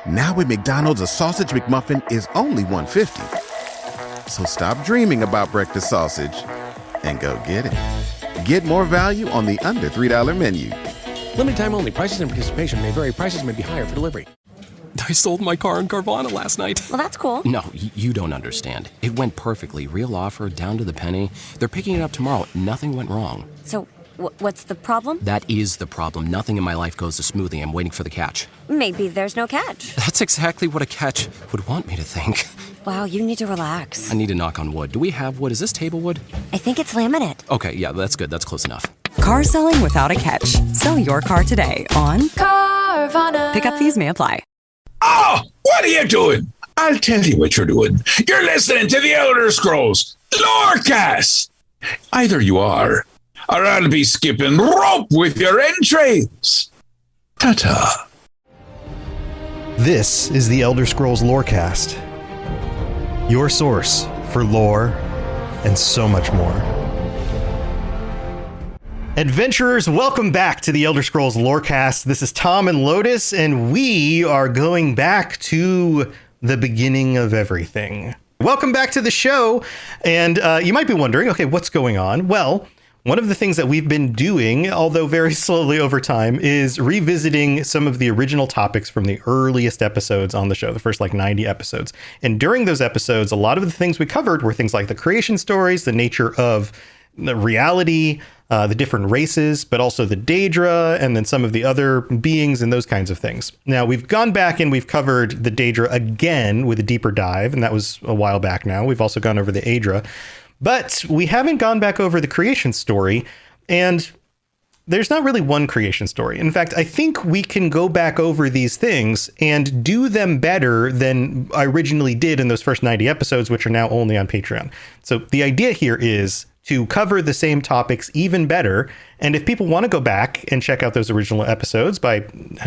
Now at McDonald's, a sausage McMuffin is only $1.50. So stop dreaming about breakfast sausage and go get it. Get more value on the under $3 menu. Limited time only. Prices and participation may vary. Prices may be higher for delivery. I sold my car in Carvana last night. Well, that's cool. No, you don't understand. It went perfectly. Real offer, down to the penny. They're picking it up tomorrow. Nothing went wrong. So, what's the problem? That is the problem. Nothing in my life goes as smoothly. I'm waiting for the catch. Maybe there's no catch. That's exactly what a catch would want me to think. Wow, you need to relax. I need to knock on wood. Do we have wood? Is this table wood? I think it's laminate. Okay, yeah, that's good. That's close enough. Car selling without a catch. Sell your car today on Carvana. Pickup fees may apply. Oh, what are you doing? I'll tell you what you're doing. You're listening to the Elder Scrolls Lorecast. Either you are, or I'll be skipping rope with your entrails. Ta-ta. This is the Elder Scrolls Lorecast, your source for lore and so much more. Adventurers, welcome back to the Elder Scrolls Lorecast. This is Tom and Lotus, and we are going back to the beginning of everything. Welcome back to the show, and you might be wondering, okay, what's going on? Well, one of the things that we've been doing, although very slowly over time, is revisiting some of the original topics from the earliest episodes on the show, the first 90 episodes. And during those episodes, a lot of the things we covered were things like the creation stories, the nature of the reality, the different races, but also the Daedra, and then some of the other beings and those kinds of things. Now, we've gone back and we've covered the Daedra again with a deeper dive, and that was a while back now. We've also gone over the Aedra. But we haven't gone back over the creation story, and there's not really one creation story. In fact, I think we can go back over these things and do them better than I originally did in those first 90 episodes, which are now only on Patreon. So the idea here is to cover the same topics even better. And if people want to go back and check out those original episodes by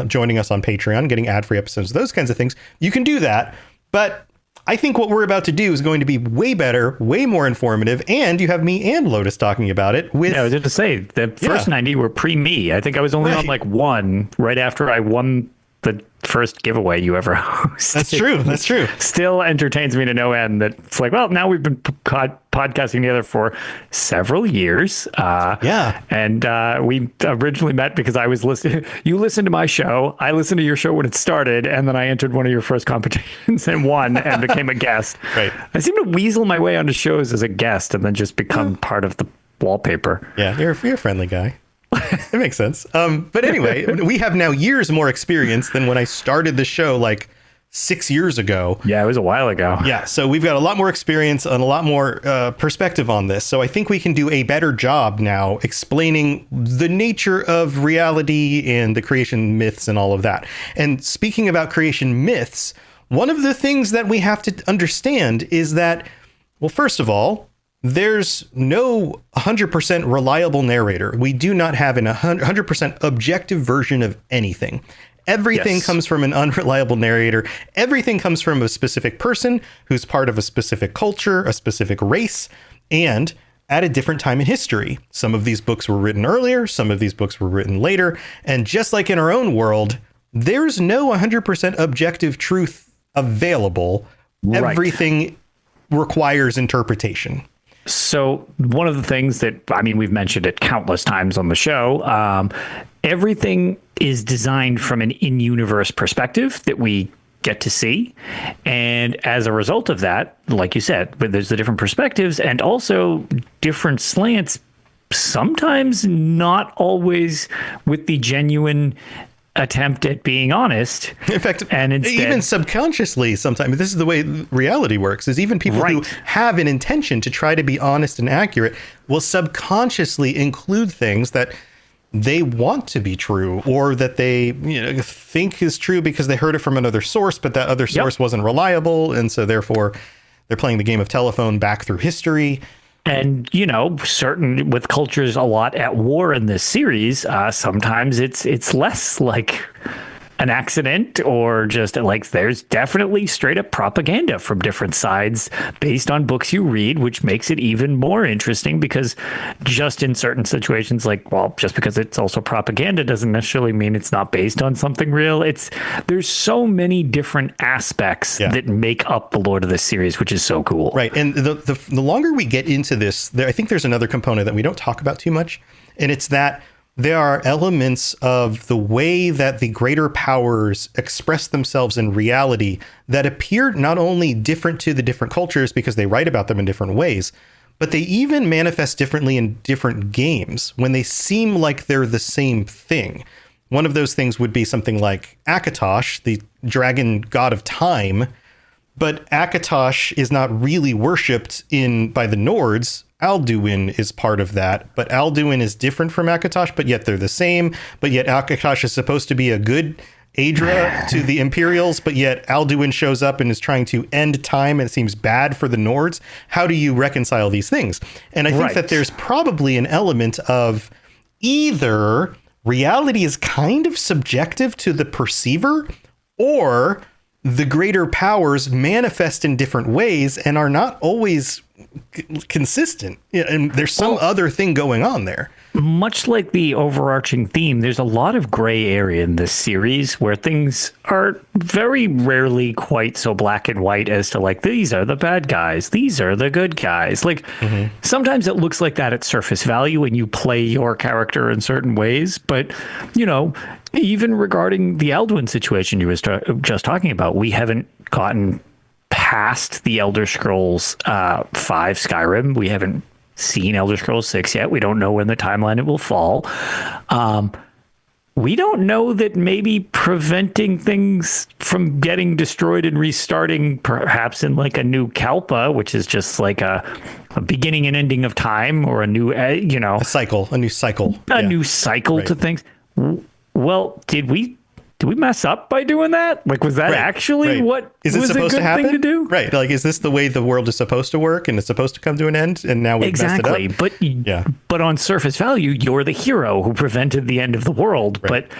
joining us on Patreon, getting ad-free episodes, those kinds of things, you can do that. But I think what we're about to do is going to be way better, way more informative, and you have me and Lotus talking about it. With I was going to say, the first 90 were pre-me. I think I was only on one right after I won the first giveaway you ever hosted. That's true. Still entertains me to no end that it's like, well, now we've been podcasting together for several years. And we originally met because I was listening. You listened to my show. I listened to your show when it started. And then I entered one of your first competitions and won and became a guest. Right. I seem to weasel my way onto shows as a guest and then just become part of the wallpaper. Yeah, you're a friendly guy. It makes sense. But anyway, we have now years more experience than when I started the show 6 years ago. Yeah, it was a while ago. Yeah, so we've got a lot more experience and a lot more perspective on this. So I think we can do a better job now explaining the nature of reality and the creation myths and all of that. And speaking about creation myths, one of the things that we have to understand is that, well, first of all, there's no 100% reliable narrator. We do not have an 100% objective version of anything. Everything comes from an unreliable narrator. Everything comes from a specific person who's part of a specific culture, a specific race, and at a different time in history. Some of these books were written earlier. Some of these books were written later. And just like in our own world, there's no 100% objective truth available. Right. Everything requires interpretation. So one of the things that, we've mentioned it countless times on the show, everything is designed from an in-universe perspective that we get to see. And as a result of that, like you said, there's the different perspectives and also different slants, sometimes not always with the genuine attempt at being honest. In fact, and instead, even subconsciously sometimes, this is the way reality works, is even people who have an intention to try to be honest and accurate will subconsciously include things that they want to be true or that they think is true because they heard it from another source, but that other source wasn't reliable. And so therefore they're playing the game of telephone back through history. And, certain with cultures a lot at war in this series, sometimes it's less like an accident or just like there's definitely straight up propaganda from different sides based on books you read, which makes it even more interesting because just in certain situations, like, well, just because it's also propaganda doesn't necessarily mean it's not based on something real. There's so many different aspects that make up the Lord of this series, which is so cool. Right. And the longer we get into this, I think there's another component that we don't talk about too much. And it's that there are elements of the way that the greater powers express themselves in reality that appear not only different to the different cultures because they write about them in different ways, but they even manifest differently in different games when they seem like they're the same thing. One of those things would be something like Akatosh, the dragon god of time, but Akatosh is not really worshipped by the Nords. Alduin is part of that, but Alduin is different from Akatosh, but yet they're the same. But yet Akatosh is supposed to be a good Aedra to the Imperials, but yet Alduin shows up and is trying to end time and it seems bad for the Nords. How do you reconcile these things? And I think that there's probably an element of either reality is kind of subjective to the perceiver, or the greater powers manifest in different ways and are not always consistent. And there's some other thing going on there. Much like the overarching theme, there's a lot of gray area in this series where things are very rarely quite so black and white as to like, these are the bad guys, these are the good guys. Like sometimes it looks like that at surface value and you play your character in certain ways. But, you know, even regarding the Alduin situation you were just talking about, we haven't gotten past the Elder Scrolls 5 Skyrim. We haven't seen Elder Scrolls 6 yet. We don't know when the timeline it will fall. We don't know that maybe preventing things from getting destroyed and restarting, perhaps in like a new Kalpa, which is just like a beginning and ending of time, or a new, a new cycle to things. Well, did we mess up by doing that? Like, was that actually what is it was supposed a good to happen? thing to do? Right. Like, is this the way the world is supposed to work and it's supposed to come to an end? And now we've messed it up? But on surface value, you're the hero who prevented the end of the world. Right. But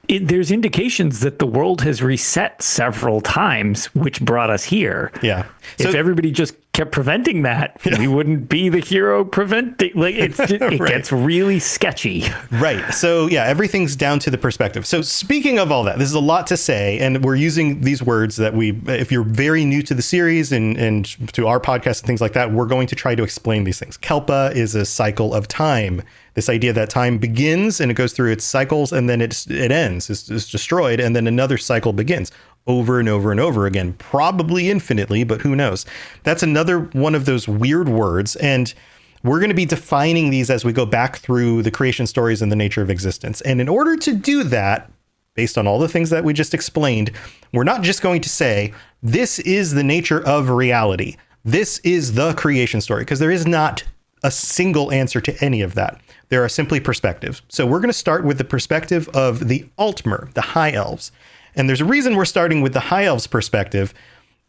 there's indications that the world has reset several times, which brought us here. Yeah. If everybody just kept preventing that, we wouldn't be the hero preventing. Like it gets really sketchy. Right. So yeah, everything's down to the perspective. So speaking of all that, this is a lot to say, and we're using these words that if you're very new to the series and to our podcast and things like that, we're going to try to explain these things. Kalpa is a cycle of time. This idea that time begins and it goes through its cycles and then it ends, it's destroyed, and then another cycle begins over and over and over again, probably infinitely, but who knows? That's another one of those weird words. And we're going to be defining these as we go back through the creation stories and the nature of existence. And in order to do that, based on all the things that we just explained, we're not just going to say, this is the nature of reality. This is the creation story, because there is not a single answer to any of that. There are simply perspectives. So we're going to start with the perspective of the Altmer, the High Elves. And there's a reason we're starting with the High Elves perspective.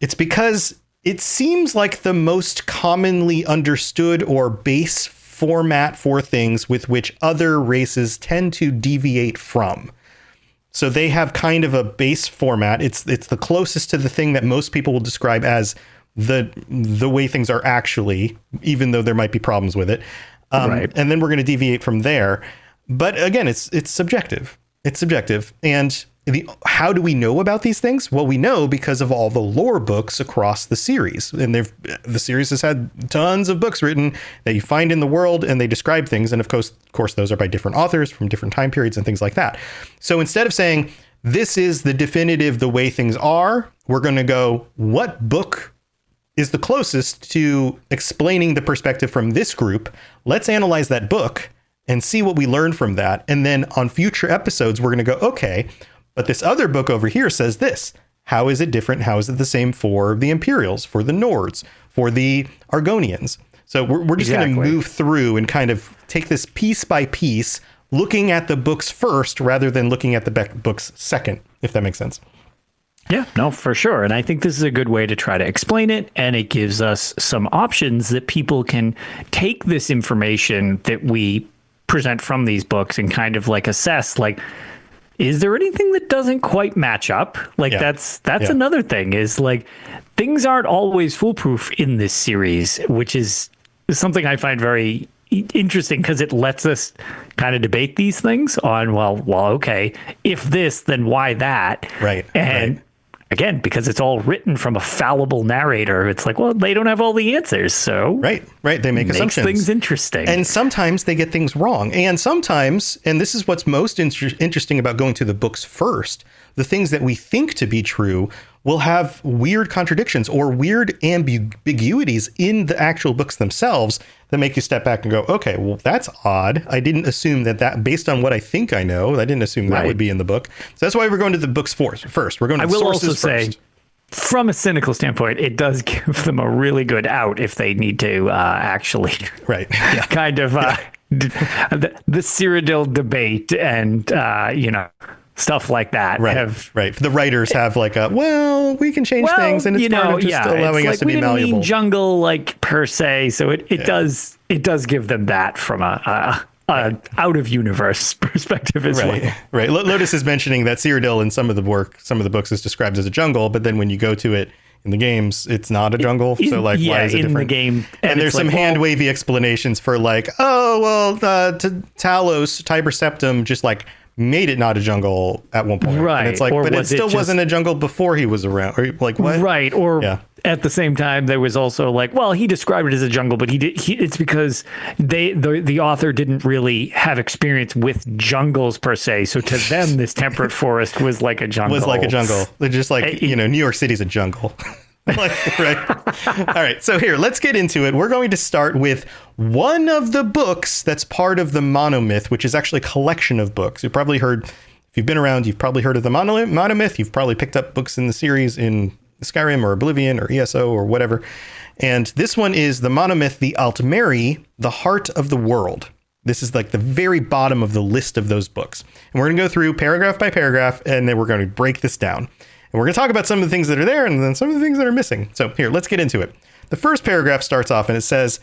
It's because it seems like the most commonly understood or base format for things with which other races tend to deviate from. So they have kind of a base format. It's the closest to the thing that most people will describe as the way things are actually, even though there might be problems with it. And then we're going to deviate from there. But again, it's subjective. It's subjective. And how do we know about these things? Well, we know because of all the lore books across the series. And the series has had tons of books written that you find in the world, and they describe things. And of course, those are by different authors from different time periods and things like that. So instead of saying, this is the definitive, the way things are, we're going to go, what book is the closest to explaining the perspective from this group? Let's analyze that book and see what we learn from that. And then on future episodes, we're going to go, okay, but this other book over here says this. How is it different? How is it the same for the Imperials, for the Nords, for the Argonians? So we're just going to move through and kind of take this piece by piece, looking at the books first rather than looking at the books second, if that makes sense. Yeah, no, for sure. And I think this is a good way to try to explain it. And it gives us some options that people can take this information that we present from these books and kind of like assess, like, is there anything that doesn't quite match up? Like Yeah. that's Yeah. another thing, is like things aren't always foolproof in this series, which is something I find very interesting, because it lets us kind of debate these things on, well, okay, if this, then why that? Right. And right. again, because it's all written from a fallible narrator, it's like, well, they don't have all the answers, so Right. They make makes assumptions. things interesting. And sometimes they get things wrong. And sometimes, and this is what's most interesting about going to the books first, the things that we think to be true will have weird contradictions or weird ambiguities in the actual books themselves that make you step back and go, okay, well, that's odd. I didn't assume that based on what I think I know, I didn't assume that would be in the book. So that's why we're going to the books first. We're going to the sources first. I will also say, from a cynical standpoint, it does give them a really good out if they need to actually kind of the Cyrodiil debate and, stuff like that. Right. The writers have like we can change things, and it's part of just allowing us to be malleable. Mean jungle like per se, so it does give them that from a out of universe perspective as well. Right. Lotus is mentioning that Cyrodiil in some of the books is described as a jungle, but then when you go to it in the games, it's not a jungle. So why is it different? In the game, and there's some hand wavy explanations for Talos, Tiber Septim just like made it not a jungle at one point. Right. And it's like, but it still wasn't a jungle before he was around. Or like what? Right. Or at the same time, there was also like, well, he described it as a jungle, but it's because the author didn't really have experience with jungles per se. So to them, this temperate forest was like a jungle. They're just like, New York City's a jungle. Right. All right. So here, let's get into it. We're going to start with one of the books that's part of the monomyth, which is actually a collection of books. You've probably heard, if you've been around, you've probably heard of the monomyth. You've probably picked up books in the series in Skyrim or Oblivion or ESO or whatever. And this one is the monomyth, the Altmer, the Heart of the World. This is like the very bottom of the list of those books. And we're going to go through paragraph by paragraph, and then we're going to break this down. And we're going to talk about some of the things that are there and then some of the things that are missing. So here, let's get into it. The first paragraph starts off and it says,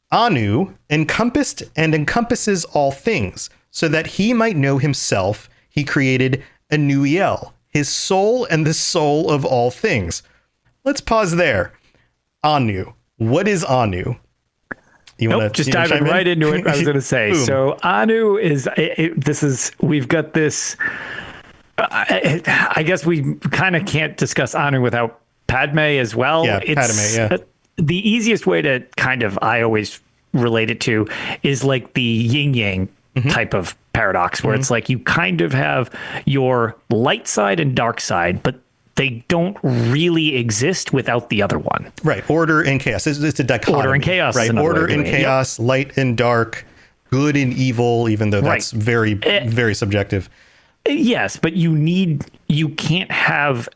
Anu encompassed and encompasses all things, so that he might know himself. He created Anuiel, his soul and the soul of all things. Let's pause there. Anu. What is Anu? Just diving right into it. I was going to say, so Anu is, we've got this, I guess we kind of can't discuss Anu without Padme as well. Yeah, Padme. The easiest way to kind of, I always relate it to, is like the yin yang type of paradox, where it's like you kind of have your light side and dark side, but they don't really exist without the other one. Right. Order and chaos. It's a dichotomy. Order and chaos. Right. Order and chaos, light and dark, good and evil, even though that's very, very subjective. Yes, but you can't have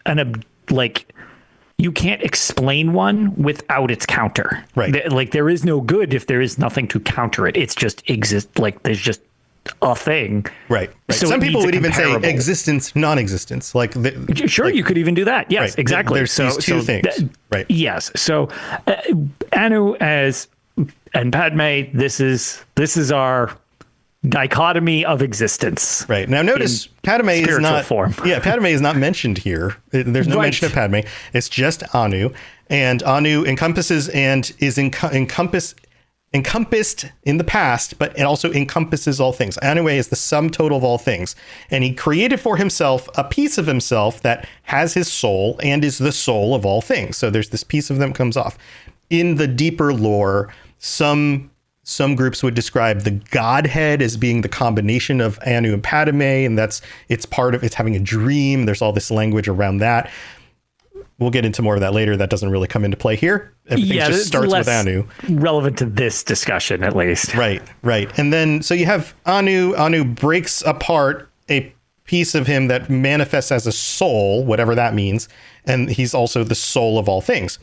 you can't explain one without its counter. Right. Like there is no good if there is nothing to counter it. It's just like there's just a thing. Right. So some people would even say existence, non-existence. You could even do that. Yes, exactly. There's these two things. Right. Yes. So Anu and Padme, this is our dichotomy of existence. Right. Now notice Padme is not form. Padme is not mentioned here. There's no mention of Padme. It's just Anu, and Anu encompasses and is encompassed in the past, but it also encompasses all things. Anu is the sum total of all things, and he created for himself a piece of himself that has his soul and is the soul of all things. So there's this piece of them comes off. In the deeper lore, some groups would describe the Godhead as being the combination of Anu and Padme, and it's having a dream. There's all this language around that. We'll get into more of that later. That doesn't really come into play here. Everything just starts with Anu. Relevant to this discussion, at least. Right. And then, so you have Anu. Anu breaks apart a piece of him that manifests as a soul, whatever that means. And he's also the soul of all things.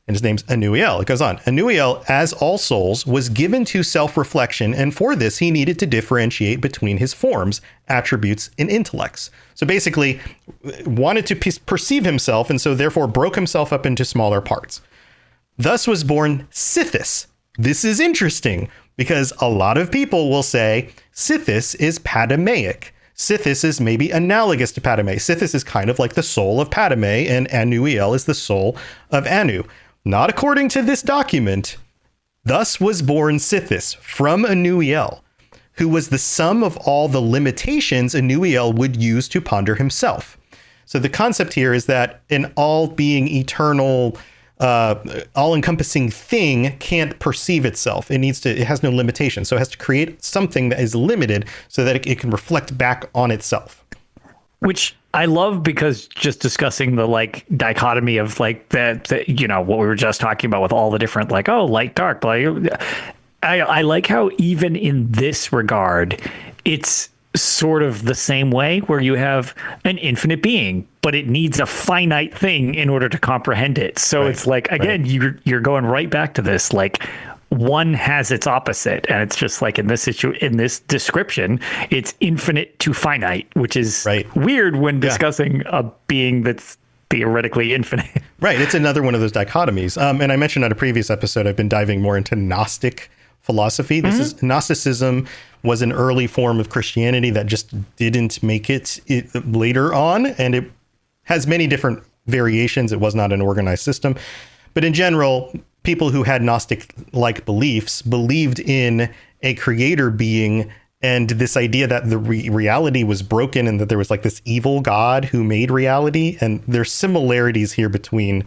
And his name's Anuiel. It goes on. Anuiel, as all souls, was given to self-reflection, and for this he needed to differentiate between his forms, attributes, and intellects. So basically, wanted to perceive himself, and so therefore broke himself up into smaller parts. Thus was born Sithis. This is interesting, because a lot of people will say Sithis is Padmaic. Sithis is maybe analogous to Padme. Sithis is kind of like the soul of Padme, and Anuiel is the soul of Anu. Not according to this document. Thus was born Sithis from Anuiel, who was the sum of all the limitations Anuiel would use to ponder himself. So the concept here is that an all-being, eternal, all-encompassing thing can't perceive itself. It has no limitation. So it has to create something that is limited so that it can reflect back on itself. Which I love, because just discussing the like dichotomy of like that, what we were just talking about with all the different like, oh, light, dark, I like how even in this regard, it's sort of the same way, where you have an infinite being, but it needs a finite thing in order to comprehend it. So it's like, again, you're going right back to this, like one has its opposite. And it's just like in this description, it's infinite to finite, which is weird when discussing a being that's theoretically infinite. Right. It's another one of those dichotomies. And I mentioned on a previous episode, I've been diving more into Gnostic philosophy. Gnosticism was an early form of Christianity that just didn't make it later on. And it has many different variations. It was not an organized system. But in general, people who had Gnostic-like beliefs believed in a creator being, and this idea that the reality was broken and that there was like this evil God who made reality. And there's similarities here between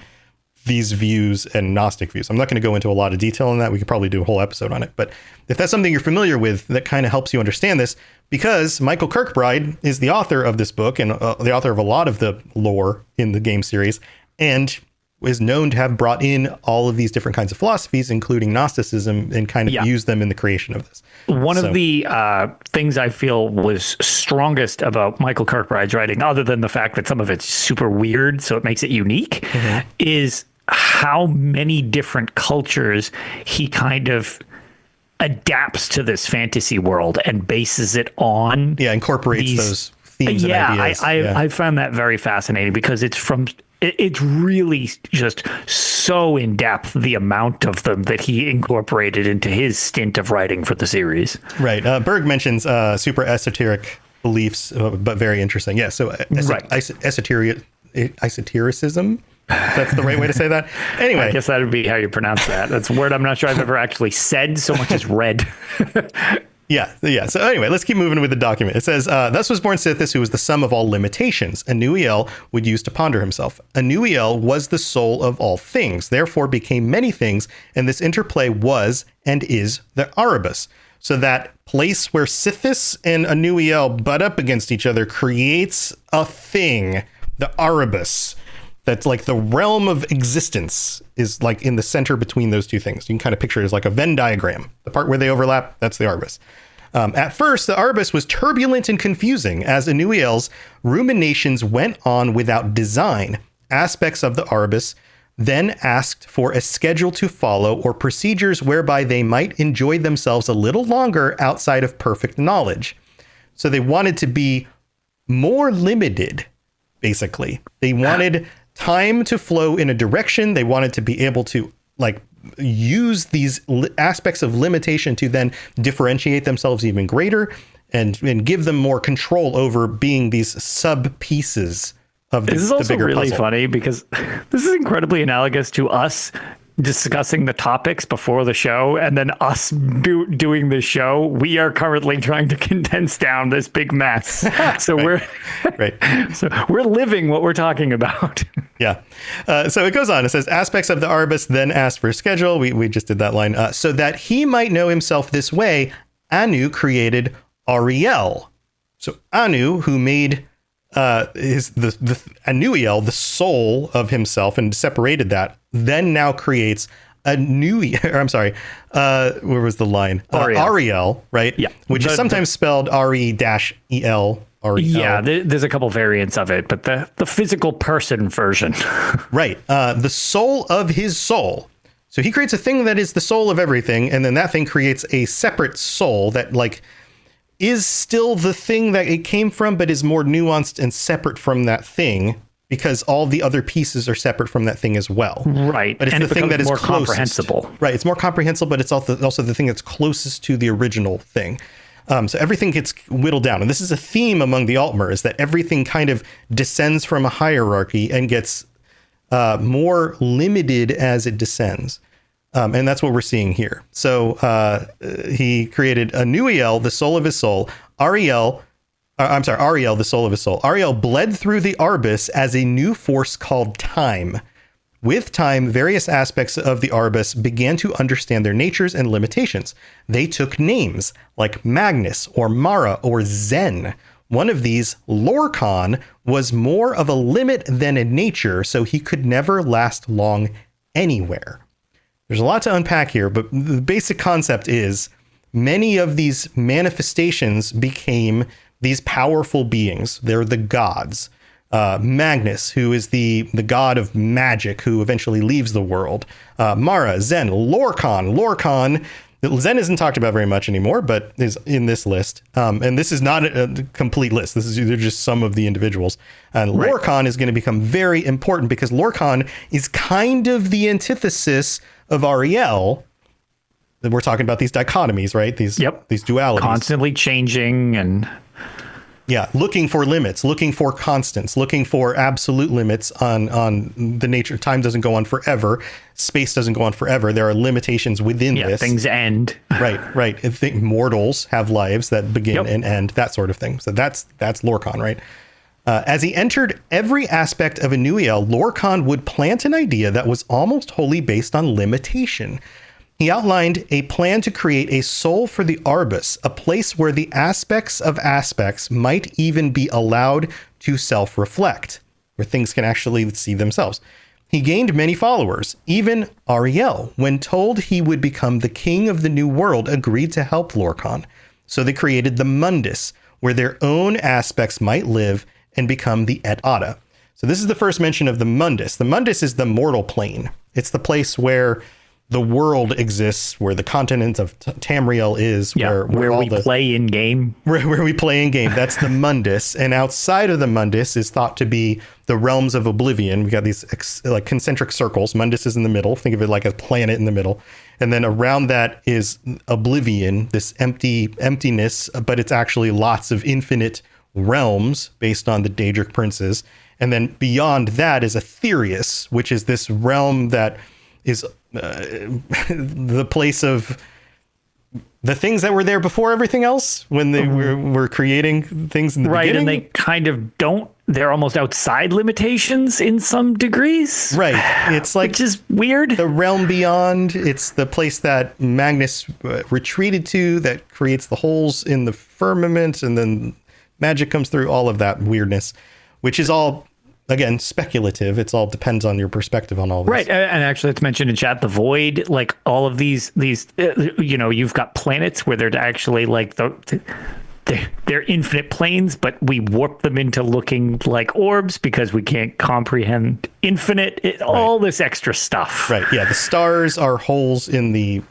these views and Gnostic views. I'm not going to go into a lot of detail on that. We could probably do a whole episode on it. But if that's something you're familiar with, that kind of helps you understand this, because Michael Kirkbride is the author of this book and the author of a lot of the lore in the game series, and is known to have brought in all of these different kinds of philosophies, including Gnosticism, and kind of used them in the creation of this. One of the things I feel was strongest about Michael Kirkbride's writing, other than the fact that some of it's super weird, so it makes it unique, is how many different cultures he kind of adapts to this fantasy world and bases it on. Yeah, incorporates those themes and ideas. I found that very fascinating, because it's really just so in depth, the amount of them that he incorporated into his stint of writing for the series. Right. Berg mentions super esoteric beliefs, but very interesting. Yeah. So esotericism. If that's the right way to say that. Anyway, I guess that would be how you pronounce that. That's a word I'm not sure I've ever actually said so much as read. Yeah. So anyway, let's keep moving with the document. It says, thus was born Sithis, who was the sum of all limitations Anuiel would use to ponder himself. Anuiel was the soul of all things, therefore became many things, and this interplay was and is the Aribus. So that place where Sithis and Anuiel butt up against each other creates a thing, the Aribus. That's like the realm of existence is like in the center between those two things. You can kind of picture it as like a Venn diagram. The part where they overlap, that's the Aribus. At first, the Aribus was turbulent and confusing as Anuiel's ruminations went on without design. Aspects of the Aribus then asked for a schedule to follow or procedures whereby they might enjoy themselves a little longer outside of perfect knowledge. So they wanted to be more limited, basically. They wanted time to flow in a direction. They wanted to be able to like use these aspects of limitation to then differentiate themselves even greater and give them more control over being these sub pieces of the bigger puzzle. This is also really funny, because this is incredibly analogous to us discussing the topics before the show, and then us doing the show. We are currently trying to condense down this big mess. So we're living what we're talking about. Yeah. So it goes on. It says aspects of the Aribus then asked for a schedule. We just did that line. So that he might know himself this way, Anu created Ariel. So Anu, who made Anuiel, the soul of himself, and separated that, then now creates where was the line? Ariel, right? Yeah. Which is sometimes spelled R-E-E-L. Yeah, there's a couple variants of it, but the physical person version. Right. The soul of his soul. So he creates a thing that is the soul of everything, and then that thing creates a separate soul that like is still the thing that it came from, but is more nuanced and separate from that thing, because all the other pieces are separate from that thing as well. Right. But it's the thing that is more closest. comprehensible. Right. It's more comprehensible, but it's also the thing that's closest to the original thing. So everything gets whittled down. And this is a theme among the Altmer, is that everything kind of descends from a hierarchy and gets more limited as it descends. And that's what we're seeing here. So he created a new Ariel, the soul of his soul. Ariel, the soul of his soul. Ariel bled through the Arbus as a new force called time. With time, various aspects of the Arbus began to understand their natures and limitations. They took names like Magnus or Mara or Zen. One of these, Lorcan, was more of a limit than a nature, so he could never last long anywhere. There's a lot to unpack here, but the basic concept is many of these manifestations became these powerful beings. They're the gods. Magnus, who is the god of magic, who eventually leaves the world. Mara, Zen, Lorcan. Zen isn't talked about very much anymore, but is in this list. And this is not a complete list. This is just some of the individuals. And Lorcan is going to become very important because Lorcan is kind of the antithesis of Ariel. We're talking about these dichotomies, right? These dualities. Constantly changing and... Yeah, looking for limits, looking for constants, looking for absolute limits on the nature. Time doesn't go on forever. Space doesn't go on forever. There are limitations within this. Things end. Right. I think mortals have lives that begin and end, that sort of thing. So that's Lorcan, right? As he entered every aspect of Anuiel, Lorcan would plant an idea that was almost wholly based on limitation. He outlined a plan to create a soul for the Arbus, a place where the aspects of aspects might even be allowed to self-reflect, where things can actually see themselves. He gained many followers. Even Ariel, when told he would become the king of the new world, agreed to help Lorcan. So they created the Mundus, where their own aspects might live and become the Et Ada. So this is the first mention of the Mundus. The Mundus is the mortal plane. It's the place where the world exists, where the continent of Tamriel is, where we play in game. Where we play in game. That's the Mundus. And outside of the Mundus is thought to be the realms of oblivion. We got these like concentric circles. Mundus is in the middle. Think of it like a planet in the middle. And then around that is oblivion, this emptiness, but it's actually lots of infinite realms based on the Daedric princes. And then beyond that is Aetherius, which is this realm that is the place of the things that were there before everything else when they were creating things in the beginning. And they kind of don't. They're almost outside limitations in some degrees. Right. It's like, which is weird. The realm beyond. It's the place that Magnus retreated to that creates the holes in the firmament, and then magic comes through, all of that weirdness, which is all, again, speculative. It's all depends on your perspective on all this. Right. And actually, it's mentioned in chat, the void, like all of these, you've got planets where they're actually like they're infinite planes, but we warp them into looking like orbs because we can't comprehend infinite, all this extra stuff. Right. Yeah. The stars are holes in the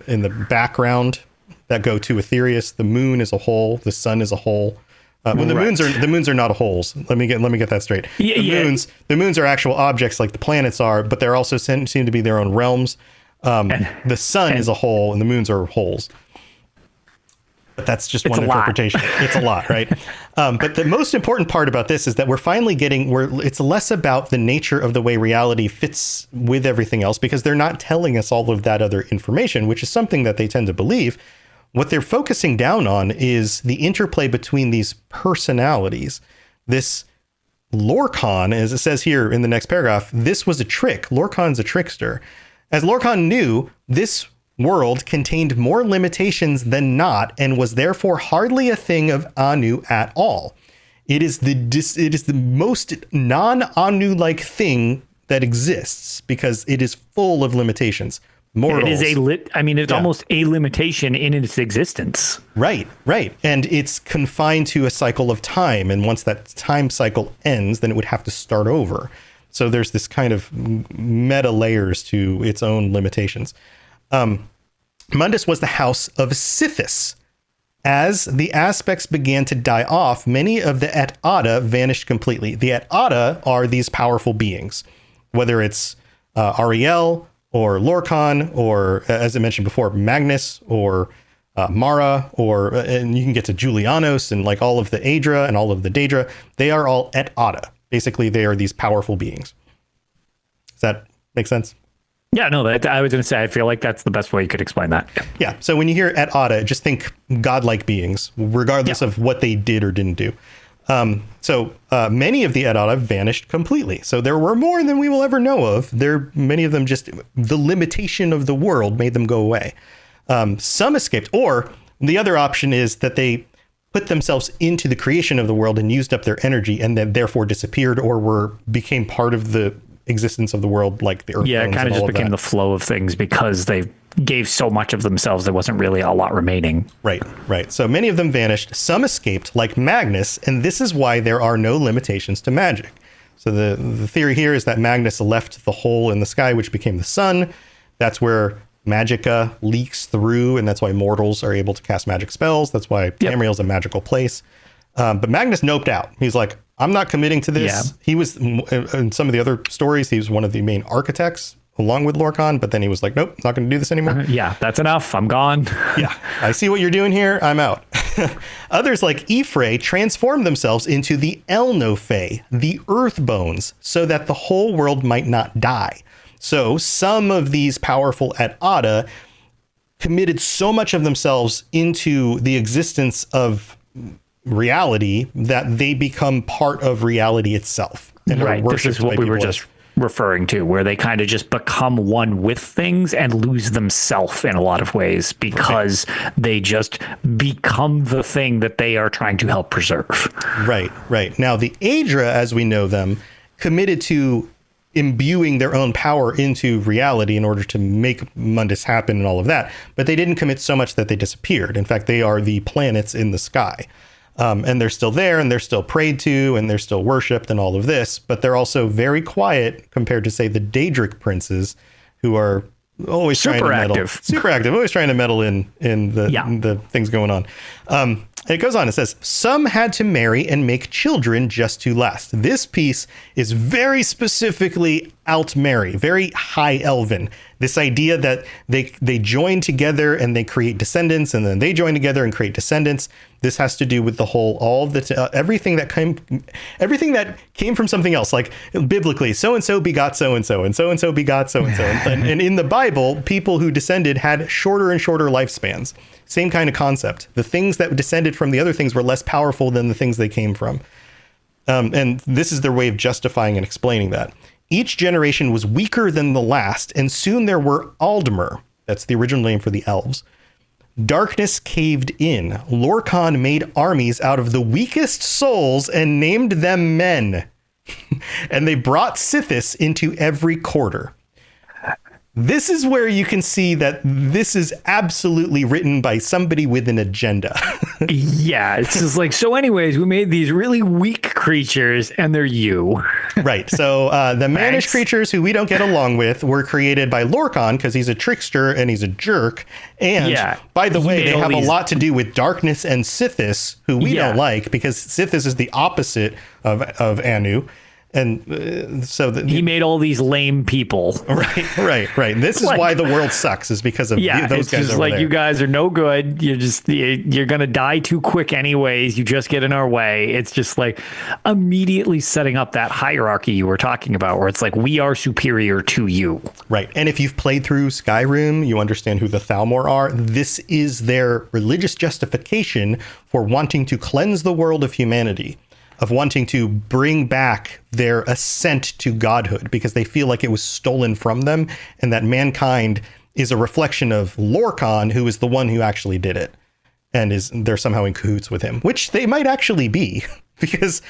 background that go to Aetherius. The moon is a hole. The sun is a hole. When the moons are not holes. Let me get that straight. The moons are actual objects like the planets are, but they're also seem to be their own realms. The sun is a hole, and the moons are holes. But that's just one interpretation. It's a lot, right? But the most important part about this is that we're finally getting where it's less about the nature of the way reality fits with everything else, because they're not telling us all of that other information, which is something that they tend to believe. What they're focusing down on is the interplay between these personalities. This Lorcan, as it says here in the next paragraph, this was a trick. Lorcan's a trickster. As Lorcan knew, this world contained more limitations than not, and was therefore hardly a thing of Anu at all. It is the most non-Anu-like thing that exists because it is full of limitations. Mortals. It is it's almost a limitation in its existence. Right. And it's confined to a cycle of time. And once that time cycle ends, then it would have to start over. So there's this kind of meta layers to its own limitations. Mundus was the house of Sithis. As the aspects began to die off, many of the Et Ada vanished completely. The Et Ada are these powerful beings, whether it's Ariel or Lorcan, or, as I mentioned before, Magnus, or Mara, and you can get to Julianos and like all of the Aedra and all of the Daedra. They are all et Ada. Basically, they are these powerful beings. Does that make sense? Yeah, no, I was going to say, I feel like that's the best way you could explain that. Yeah. So when you hear et Ada, just think godlike beings, regardless of what they did or didn't do. So many of the et Ada vanished completely. So there were more than we will ever know of. Many of them just, the limitation of the world made them go away. Some escaped, or the other option is that they put themselves into the creation of the world and used up their energy and then therefore disappeared or became part of the existence of the world, like the earth. Yeah, it kind of just became the flow of things because they gave so much of themselves, there wasn't really a lot remaining. Right. So many of them vanished. Some escaped, like Magnus, and this is why there are no limitations to magic. So the theory here is that Magnus left the hole in the sky, which became the sun. That's where magicka leaks through, and that's why mortals are able to cast magic spells. That's why Tamriel's a magical place. But Magnus noped out. He's like, I'm not committing to this. Yeah. He was, in some of the other stories, he was one of the main architects along with Lorkhan, but then he was like, nope, not going to do this anymore. Yeah, that's enough. I'm gone. Yeah, I see what you're doing here. I'm out. Others like Ifrey transformed themselves into the Elnofae, the earth bones, so that the whole world might not die. So some of these powerful et Ada committed so much of themselves into the existence of reality that they become part of reality itself. And right. This is what we were just referring to, where they kind of just become one with things and lose themselves in a lot of ways because they just become the thing that they are trying to help preserve. Right. Now, the Aedra, as we know them, committed to imbuing their own power into reality in order to make Mundus happen and all of that. But they didn't commit so much that they disappeared. In fact, they are the planets in the sky. And they're still there and they're still prayed to and they're still worshipped and all of this. But they're also very quiet compared to, say, the Daedric princes, who are always trying to meddle. Super active, always trying to meddle in the things going on. It goes on, it says, some had to marry and make children just to last. This piece is very specifically Altmer, very High Elven. This idea that they join together and they create descendants, and then they join together and create descendants. This has to do with the whole, everything that came from something else, like biblically, so-and-so begot so-and-so, and so-and-so begot so-and-so. And in the Bible, people who descended had shorter and shorter lifespans. Same kind of concept. The things that descended from the other things were less powerful than the things they came from. And this is their way of justifying and explaining that. Each generation was weaker than the last, and soon there were Altmer. That's the original name for the elves. Darkness caved in. Lorkhan made armies out of the weakest souls and named them men. And they brought Sithis into every quarter. This is where you can see that this is absolutely written by somebody with an agenda. Yeah, it's just like, so anyways, we made these really weak creatures and they're you. Right. So the mannish creatures who we don't get along with were created by Lorkhan because he's a trickster and he's a jerk. And by the way, they have a lot to do with Darkness and Sithis, who we don't like, because Sithis is the opposite of Anu. And so he made all these lame people. Right. This is why the world sucks, is because of those guys. It's just over like there. You guys are no good. You're going to die too quick anyways. You just get in our way. It's just like immediately setting up that hierarchy you were talking about, where it's like, we are superior to you. Right. And if you've played through Skyrim, you understand who the Thalmor are. This is their religious justification for wanting to cleanse the world of humanity, of wanting to bring back their ascent to godhood, because they feel like it was stolen from them, and that mankind is a reflection of Lorkhan, who is the one who actually did it, and they're somehow in cahoots with him, which they might actually be, because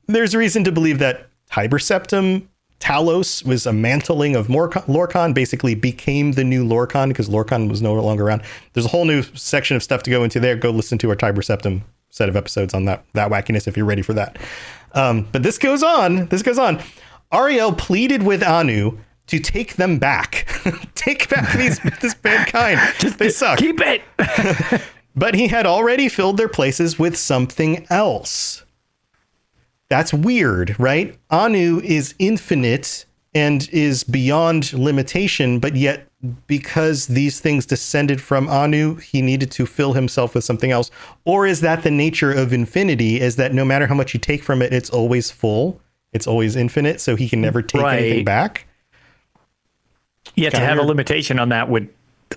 there's reason to believe that Tiber Septim Talos was a mantling of Lorkhan, basically became the new Lorkhan because Lorkhan was no longer around. There's a whole new section of stuff to go into there. Go listen to our Tiber Septim set of episodes on that wackiness if you're ready for that. But this goes on. Ariel pleaded with Anu to take them back. Take back this mankind. They suck. Keep it. But he had already filled their places with something else. That's weird, right? Anu is infinite and is beyond limitation, but yet because these things descended from Anu, he needed to fill himself with something else? Or is that the nature of infinity, is that no matter how much you take from it, it's always full, it's always infinite, so he can never take anything back? Yeah, to have a limitation on that would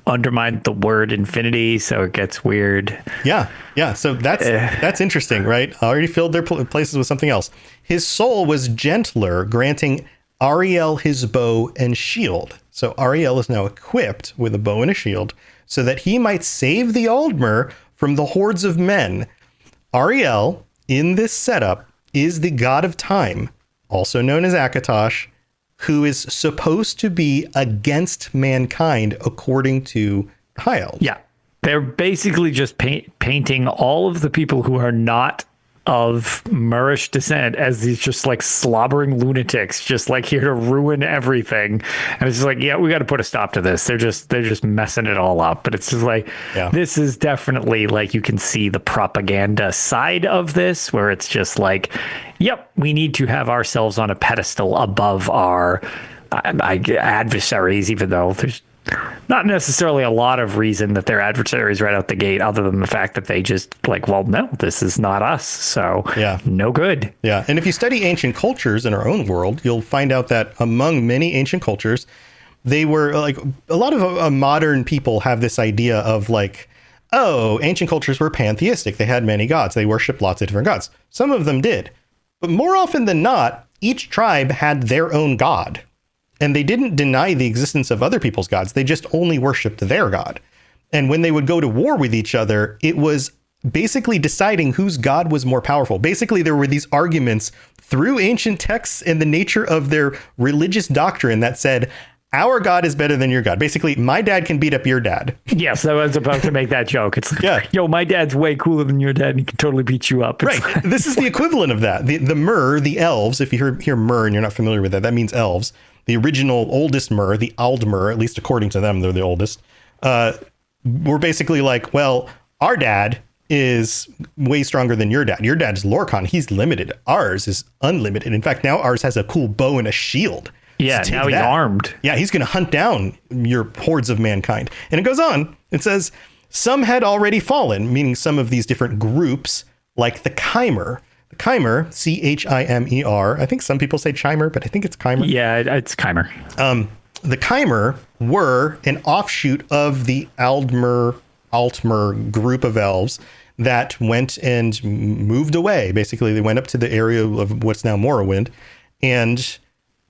undermine the word infinity, so it gets weird. Yeah. So that's interesting, right? Already filled their places with something else. His soul was gentler, granting Ariel his bow and shield. So Ariel is now equipped with a bow and a shield so that he might save the Altmer from the hordes of men. Ariel, in this setup, is the god of time, also known as Akatosh, who is supposed to be against mankind according to High Elves. Yeah. They're basically just painting all of the people who are not of Murish descent as these just like slobbering lunatics, just like here to ruin everything. And it's just like, yeah, we got to put a stop to this. They're just messing it all up. But it's just like, This is definitely like, you can see the propaganda side of this, where it's just like, yep, we need to have ourselves on a pedestal above our adversaries, even though there's not necessarily a lot of reason that they're adversaries right out the gate, other than the fact that they just like, well, no, this is not us. So no good. Yeah. And if you study ancient cultures in our own world, you'll find out that among many ancient cultures, they were like, a lot of modern people have this idea of like, oh, ancient cultures were pantheistic. They had many gods. They worshiped lots of different gods. Some of them did. But more often than not, each tribe had their own god. And they didn't deny the existence of other people's gods. They just only worshipped their god. And when they would go to war with each other, it was basically deciding whose god was more powerful. Basically, there were these arguments through ancient texts and the nature of their religious doctrine that said, our god is better than your god. Basically, my dad can beat up your dad. Yes, I was about to make that joke. It's like, yo, my dad's way cooler than your dad, and he can totally beat you up. It's right. This is the equivalent of that. The Mer, the elves, if you hear Mer and you're not familiar with that, that means elves. The original oldest Mer, the Altmer, at least according to them, they're the oldest, were basically like, well, our dad is way stronger than your dad. Your dad's Lorcan. He's limited. Ours is unlimited. In fact, now ours has a cool bow and a shield. Yeah, so now he's armed. Yeah, he's going to hunt down your hordes of mankind. And it goes on. It says, some had already fallen, meaning some of these different groups, like the Chimer. The Chimer, Chimer, I think some people say Chimer, but I think it's Chimer. Yeah, it's Chimer. The Chimer were an offshoot of the Altmer group of elves that went and moved away. Basically, they went up to the area of what's now Morrowind, and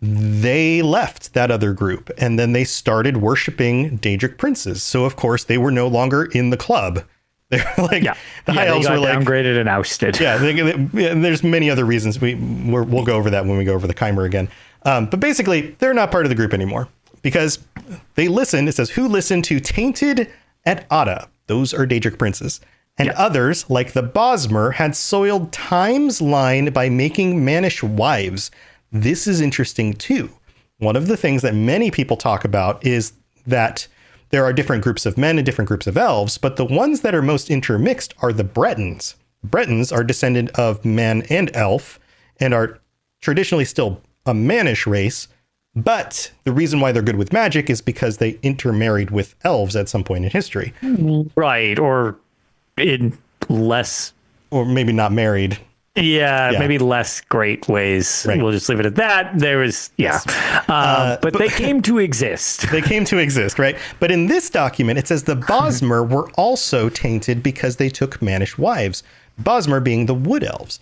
they left that other group, and then they started worshiping Daedric princes. So, of course, they were no longer in the club. They're like, the High Elves were like downgraded and ousted. Yeah, and there's many other reasons. We'll go over that when we go over the Chimer again. But basically, they're not part of the group anymore because they listened. It says, who listened to Tainted at Ada? Those are Daedric princes. And others, like the Bosmer, had soiled Time's line by making mannish wives. This is interesting, too. One of the things that many people talk about is that there are different groups of men and different groups of elves, but the ones that are most intermixed are the Bretons. Bretons are descendant of man and elf and are traditionally still a mannish race, but the reason why they're good with magic is because they intermarried with elves at some point in history. Right, or in less... Or maybe not married. Yeah, maybe less great ways. Right. We'll just leave it at that. There was, but they came to exist. They came to exist, right? But in this document, it says the Bosmer were also tainted because they took mannish wives. Bosmer being the wood elves.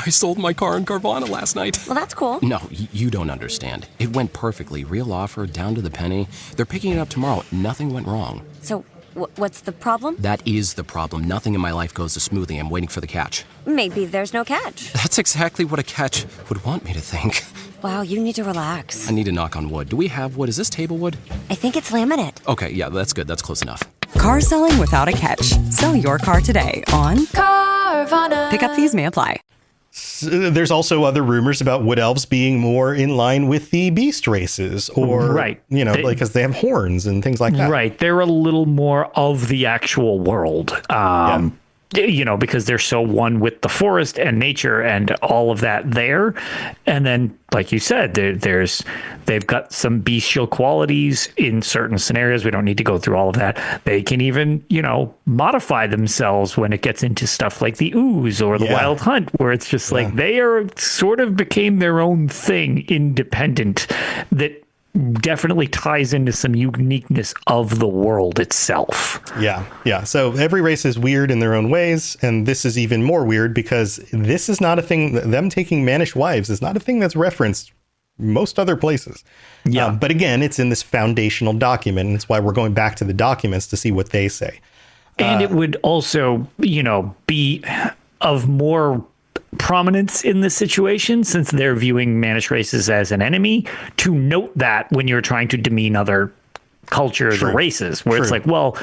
I sold my car in Carvana last night. Well, that's cool. No, you don't understand. It went perfectly. Real offer, down to the penny. They're picking it up tomorrow. Nothing went wrong. So, what's the problem? That is the problem. Nothing in my life goes as smoothly. I'm waiting for the catch. Maybe there's no catch. That's exactly what a catch would want me to think. Wow, you need to relax. I need to knock on wood. Do we have wood? Is this table wood? I think it's laminate. Okay, yeah, that's good. That's close enough. Car selling without a catch. Sell your car today on Carvana. Pickup fees may apply. There's also other rumors about wood elves being more in line with the beast races, or because they have horns and things like that. Right, they're a little more of the actual world. because they're so one with the forest and nature and all of that there. And then, like you said, they've got some bestial qualities in certain scenarios. We don't need to go through all of that. They can even, modify themselves when it gets into stuff like the ooze or the wild hunt, where it's just like they are sort of became their own thing, independent, that definitely ties into some uniqueness of the world itself. Yeah. So every race is weird in their own ways, and this is even more weird because this is not a thing. Them taking mannish wives is not a thing that's referenced most other places. Yeah. But again, it's in this foundational document, and it's why we're going back to the documents to see what they say. And it would also, be of more prominence in this situation, since they're viewing mannish races as an enemy, to note that when you're trying to demean other cultures or races, where it's like, well,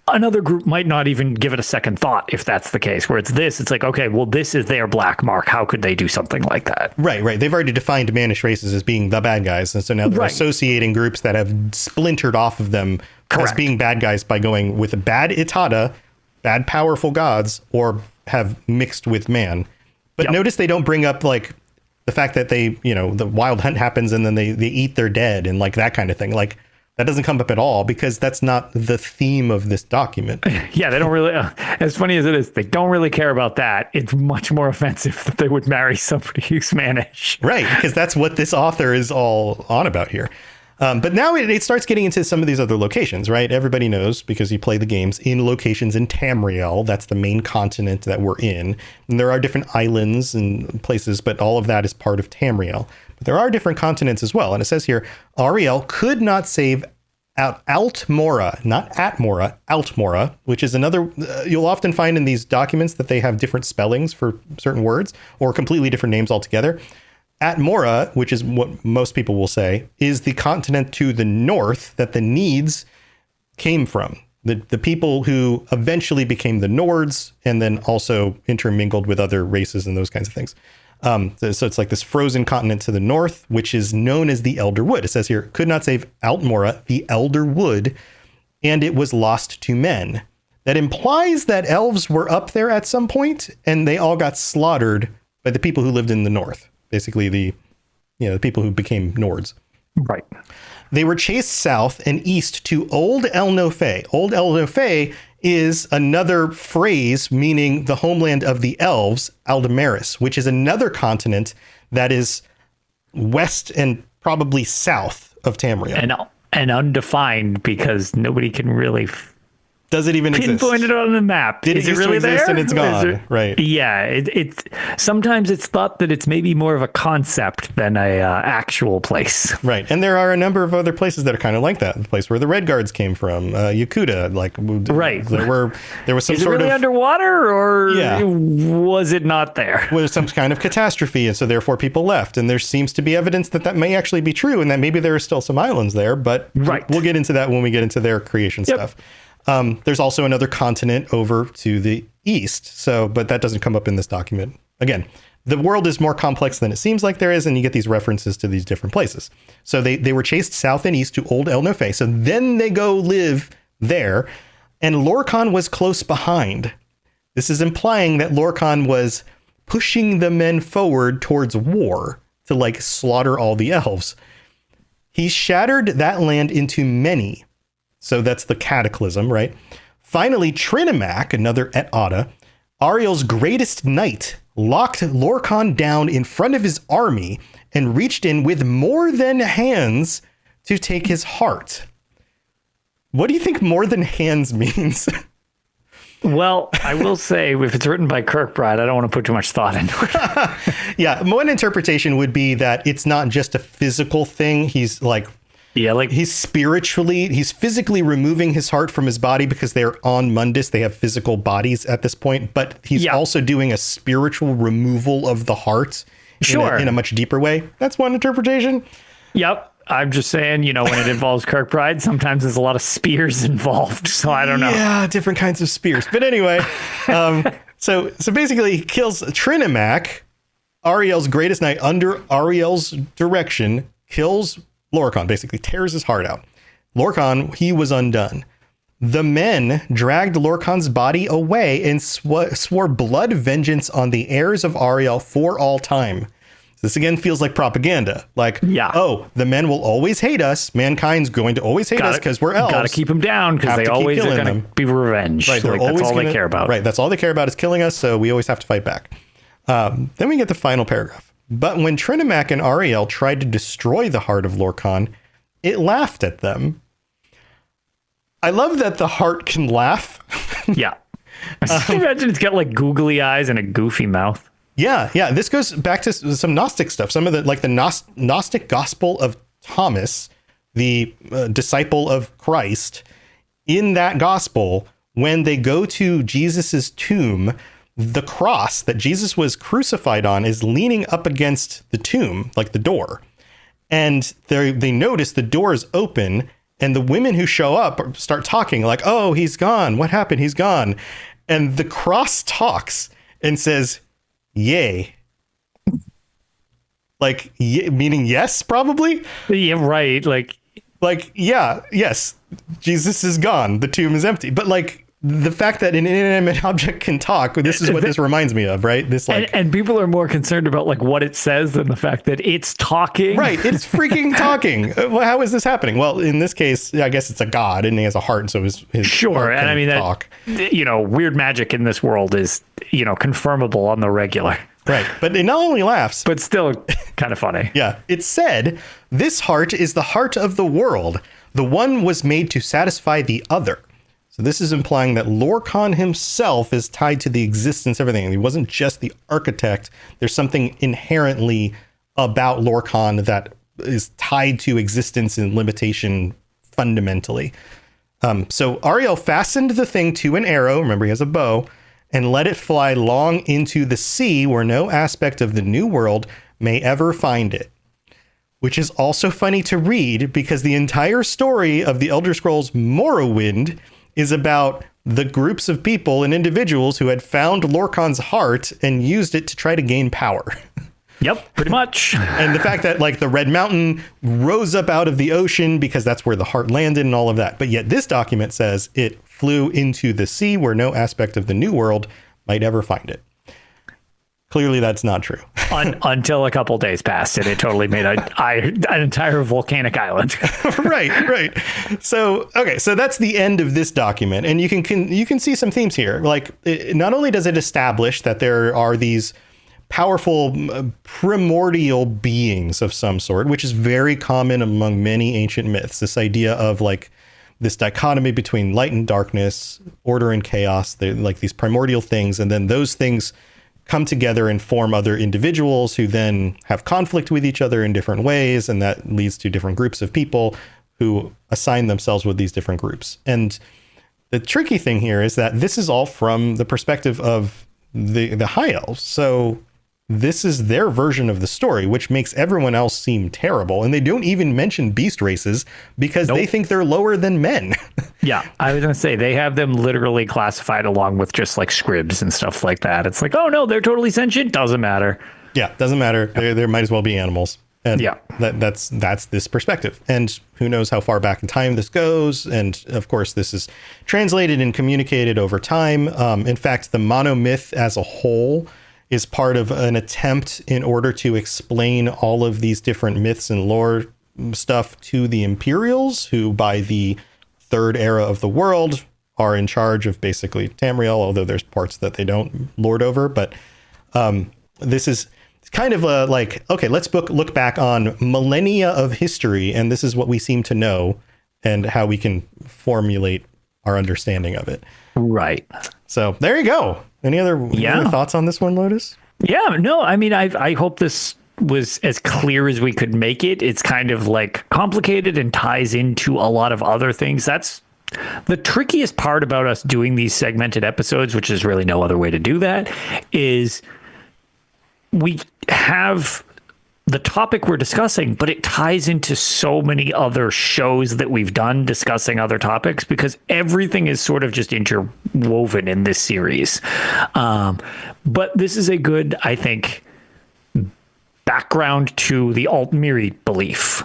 another group might not even give it a second thought if that's the case. Where it's like, okay, well, this is their black mark. How could they do something like that? Right. They've already defined mannish races as being the bad guys. And so now they're associating groups that have splintered off of them as being bad guys by going with a bad Itada, bad powerful gods, or have mixed with man. But notice they don't bring up like the fact that they, the wild hunt happens and then they eat their dead and like that kind of thing. Like that doesn't come up at all because that's not the theme of this document. Yeah, they don't really, as funny as it is, they don't really care about that. It's much more offensive that they would marry somebody who's mannish. Right, because that's what this author is all on about here. But now it starts getting into some of these other locations, right? Everybody knows, because you play the games, in locations in Tamriel. That's the main continent that we're in. And there are different islands and places, but all of that is part of Tamriel. But there are different continents as well. And it says here, Ariel could not save Altmora, not Atmora, Altmora, which is another, you'll often find in these documents that they have different spellings for certain words or completely different names altogether. Atmora, which is what most people will say, is the continent to the north that the Needs came from. The people who eventually became the Nords and then also intermingled with other races and those kinds of things. So it's like this frozen continent to the north, which is known as the Elder Wood. It says here, could not save Altmora, the Elder Wood, and it was lost to men. That implies that elves were up there at some point and they all got slaughtered by the people who lived in the north. Basically the people who became Nords. Right. They were chased south and east to Old El Nofe. Old El Nofe is another phrase meaning the homeland of the elves, Aldamaris, which is another continent that is west and probably south of Tamriel. And undefined because nobody can really does it even pinpoint exist? It on the map. Did is it it really exist there? And it's gone, right? Yeah, it's sometimes it's thought that it's maybe more of a concept than a actual place. Right, and there are a number of other places that are kind of like that. The place where the Red Guards came from, Yakuta, like there was some is sort it really of underwater, or was it not there? Was some kind of catastrophe, and so therefore people left. And there seems to be evidence that may actually be true, and that maybe there are still some islands there. But we'll get into that when we get into their creation stuff. There's also another continent over to the east. But that doesn't come up in this document. Again, the world is more complex than it seems like there is, and you get these references to these different places. So they were chased south and east to Old El Nofe. So then they go live there, and Lorkhan was close behind. This is implying that Lorkhan was pushing the men forward towards war to slaughter all the elves. He shattered that land into many. So that's the cataclysm, right? Finally, Trinimac, another Et'ada, Ariel's greatest knight, locked Lorkhan down in front of his army and reached in with more than hands to take his heart. What do you think more than hands means? Well, I will say, if it's written by Kirkbride, I don't want to put too much thought into it. Yeah, one interpretation would be that it's not just a physical thing. He's he's physically removing his heart from his body because they're on Mundus. They have physical bodies at this point, but he's also doing a spiritual removal of the heart in a much deeper way. That's one interpretation. Yep. I'm just saying, when it involves Kirkbride, sometimes there's a lot of spears involved. So I don't know. Yeah, different kinds of spears. But anyway, so basically he kills Trinimac, Ariel's greatest knight, under Ariel's direction, kills Lorkhan, basically tears his heart out. Lorkhan, he was undone. The men dragged Lorcan's body away and swore blood vengeance on the heirs of Ariel for all time. This again feels like propaganda. Like, oh, the men will always hate us. Mankind's going to always hate us because we're elves. Got to keep them down because they always are going to be revenge. Right, like, that's all they care about. Right, that's all they care about is killing us, so we always have to fight back. Then we get the final paragraph. But when Trinimac and Ariel tried to destroy the heart of Lorcan, it laughed at them. I love that the heart can laugh. Yeah. Imagine it's got like googly eyes and a goofy mouth. Yeah. This goes back to some Gnostic stuff. Some of the Gnostic Gospel of Thomas, the disciple of Christ. In that gospel, when they go to Jesus's tomb, the cross that Jesus was crucified on is leaning up against the tomb, like the door. And they notice the door is open, and the women who show up start talking like, oh, he's gone. What happened? He's gone. And the cross talks and says, yay. Like, meaning yes, probably? Yeah, right. Like, yeah, yes, Jesus is gone. The tomb is empty. But like, the fact that an inanimate object can talk, this is what this reminds me of, right? This like, and people are more concerned about like what it says than the fact that it's talking. Right, it's freaking talking. Well, how is this happening? Well, in this case, I guess it's a god, and he has a heart, so his sure. Heart can and I mean, talk. That, weird magic in this world is confirmable on the regular. Right, but it not only laughs, but still kind of funny. Yeah, it said, "This heart is the heart of the world. The one was made to satisfy the other." So this is implying that Lorcan himself is tied to the existence of everything. He wasn't just the architect. There's something inherently about Lorcan that is tied to existence and limitation fundamentally. So Ariel fastened the thing to an arrow. Remember, he has a bow, and let it fly long into the sea where no aspect of the new world may ever find it. Which is also funny to read because the entire story of the Elder Scrolls Morrowind is about the groups of people and individuals who had found Lorcan's heart and used it to try to gain power. Yep, pretty much. And the fact that like the Red Mountain rose up out of the ocean because that's where the heart landed and all of that. But yet this document says it flew into the sea where no aspect of the new world might ever find it. Clearly, that's not true. Until a couple days passed, and it totally made an entire volcanic island. Right. So, okay, so that's the end of this document, and you can see some themes here. Like, not only does it establish that there are these powerful primordial beings of some sort, which is very common among many ancient myths. This idea of like this dichotomy between light and darkness, order and chaos, like these primordial things, and then those things come together and form other individuals who then have conflict with each other in different ways. And that leads to different groups of people who assign themselves with these different groups. And the tricky thing here is that this is all from the perspective of the High Elves. So this is their version of the story, which makes everyone else seem terrible. And they don't even mention beast races because they think they're lower than men. Yeah, I was going to say they have them literally classified along with just like scribs and stuff like that. It's like, oh, no, they're totally sentient. Doesn't matter. Yeah, doesn't matter. There might as well be animals. And yeah, that's this perspective. And who knows how far back in time this goes. And of course, this is translated and communicated over time. In fact, the monomyth as a whole is part of an attempt in order to explain all of these different myths and lore stuff to the Imperials, who by the third era of the world are in charge of basically Tamriel, although there's parts that they don't lord over. But this is kind of a like, okay, let's look back on millennia of history, and this is what we seem to know and how we can formulate our understanding of it. Right. So there you go. Any other thoughts on this one, Lotus? Yeah, no, I mean, I hope this was as clear as we could make it. It's kind of like complicated and ties into a lot of other things. That's the trickiest part about us doing these segmented episodes, which is really no other way to do that, is we have the topic we're discussing, but it ties into so many other shows that we've done discussing other topics because everything is sort of just interwoven in this series. But this is a good, I think, background to the Altmer belief,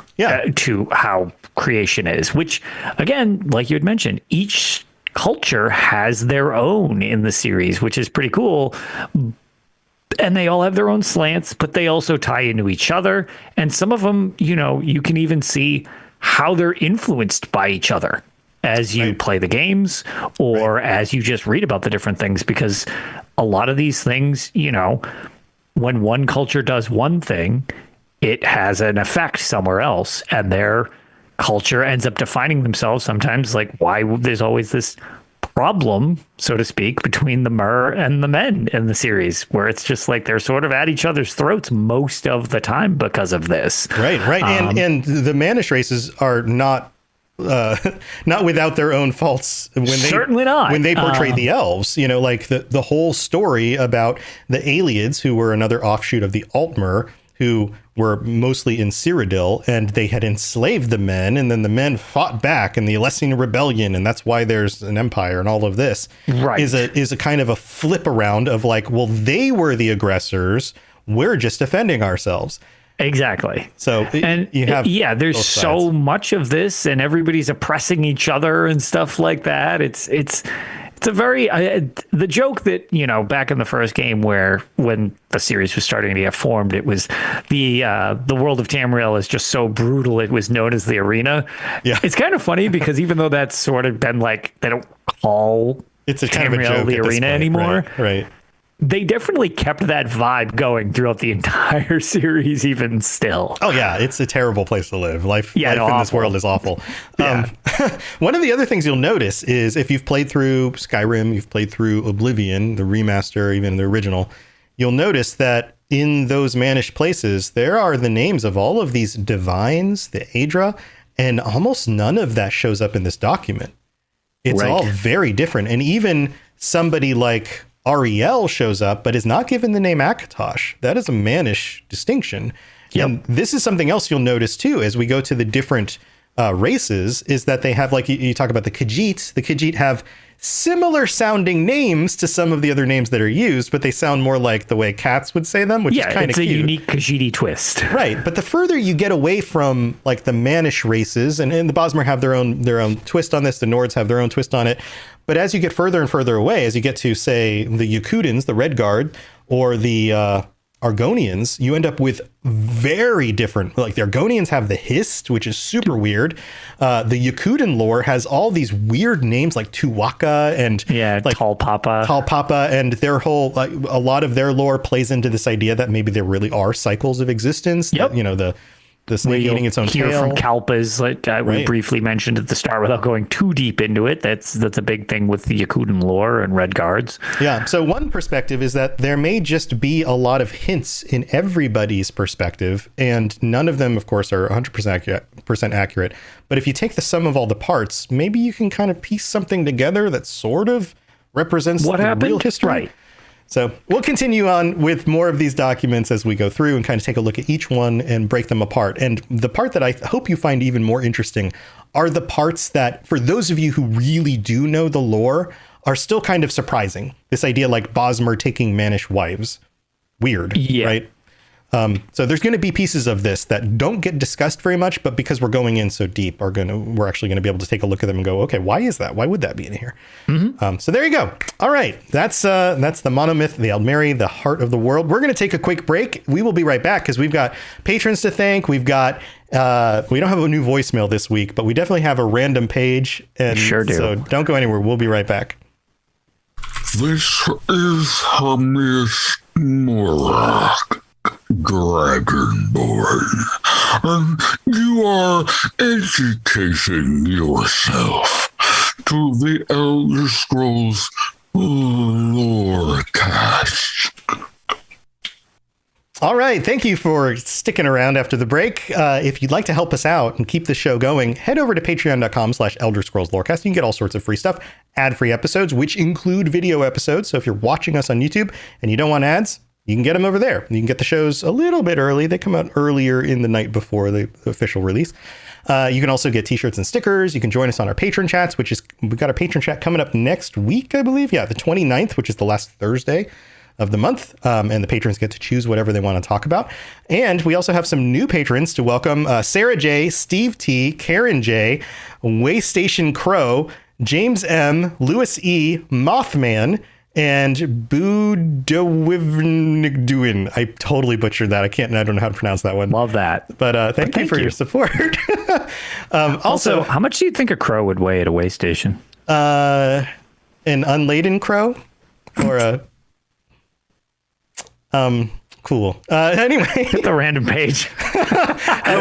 to how creation is, which, again, like you had mentioned, each culture has their own in the series, which is pretty cool. And they all have their own slants, but they also tie into each other. And some of them, you can even see how they're influenced by each other as you play the games or as you just read about the different things, because a lot of these things, when one culture does one thing, it has an effect somewhere else, and their culture ends up defining themselves sometimes, like why there's always this problem, so to speak, between the Mer and the Men in the series, where it's just like they're sort of at each other's throats most of the time because of this. Right. And the Manish races are not without their own faults when they portray the elves, like the whole story about the Aliads, who were another offshoot of the Altmer, who were mostly in Cyrodiil, and they had enslaved the men, and then the men fought back in the Alessian Rebellion, and that's why there's an empire and all of this. Right. Is a kind of a flip around of like, well, they were the aggressors, we're just defending ourselves. Exactly. So there's so much of this, and everybody's oppressing each other and stuff like that. It's a very the joke that back in the first game, where when the series was starting to get formed, it was the world of Tamriel is just so brutal. It was known as the arena. Yeah, it's kind of funny because even though that's sort of been like, they don't call it's a kind of a joke the arena anymore. Right. They definitely kept that vibe going throughout the entire series, even still. Oh, yeah. It's a terrible place to live. Life in this world is awful. Yeah. One of the other things you'll notice is if you've played through Skyrim, you've played through Oblivion, the remaster, even the original, you'll notice that in those Manish places, there are the names of all of these divines, the Aedra, and almost none of that shows up in this document. It's all very different. And even somebody like Ariel shows up, but is not given the name Akatosh. That is a Manish distinction. Yep. And this is something else you'll notice too, as we go to the different races, is that they have, like you talk about the Khajiit. The Khajiit have similar sounding names to some of the other names that are used, but they sound more like the way cats would say them, which is kind of cute. It's a unique Khajiit twist. Right. But the further you get away from like the Manish races, and the Bosmer have their own twist on this, the Nords have their own twist on it. But as you get further and further away, as you get to, say, the Yakutans, the Red Guard, or the Argonians, you end up with very different, like the Argonians have the Hist, which is super weird. The Yakutan lore has all these weird names like Tuwaka and like Tall Papa, and their whole, like, a lot of their lore plays into this idea that maybe there really are cycles of existence. Yep. That, the snake eating its own tail. From Kalpas, like we briefly mentioned at the start, without going too deep into it. That's a big thing with the Yakutan lore and Red Guards. Yeah. So one perspective is that there may just be a lot of hints in everybody's perspective, and none of them, of course, are 100% accurate. But if you take the sum of all the parts, maybe you can kind of piece something together that sort of represents what happened. Real history. Right. So we'll continue on with more of these documents as we go through and kind of take a look at each one and break them apart. And the part that I hope you find even more interesting are the parts that, for those of you who really do know the lore, are still kind of surprising. This idea like Bosmer taking Manish wives. Weird, right? So there's going to be pieces of this that don't get discussed very much, but because we're going in so deep, we're actually going to be able to take a look at them and go, okay, why is that? Why would that be in here? Mm-hmm. So there you go. All right. That's the monomyth, the Aldmeri, the heart of the world. We're going to take a quick break. We will be right back because we've got patrons to thank. We've got, we don't have a new voicemail this week, but we definitely have a random page. And sure do. So don't go anywhere. We'll be right back. This is Hamis Morak, Dragonborn, and you are educating yourself to the Elder Scrolls Lorecast. All right. Thank you for sticking around after the break. If you'd like to help us out and keep the show going, head over to patreon.com/Elder Scrolls Lorecast. You can get all sorts of free stuff, ad-free episodes, which include video episodes. So if you're watching us on YouTube and you don't want ads, you can get them over there. You can get the shows a little bit early. They come out earlier in the night before the official release. You can also get t-shirts and stickers. You can join us on our patron chats, we've got our patron chat coming up next week, I believe. Yeah, the 29th, which is the last Thursday of the month, and the patrons get to choose whatever they want to talk about. And we also have some new patrons to welcome: Sarah J, Steve T, Karen J, Waystation Crow, James M, Lewis E, Mothman, and Budowivnigduin. I totally butchered that. I don't know how to pronounce that one. Love that. But thank you for your support. Also, how much do you think a crow would weigh at a weigh station? An unladen crow or a cool. Anyway, hit the random page.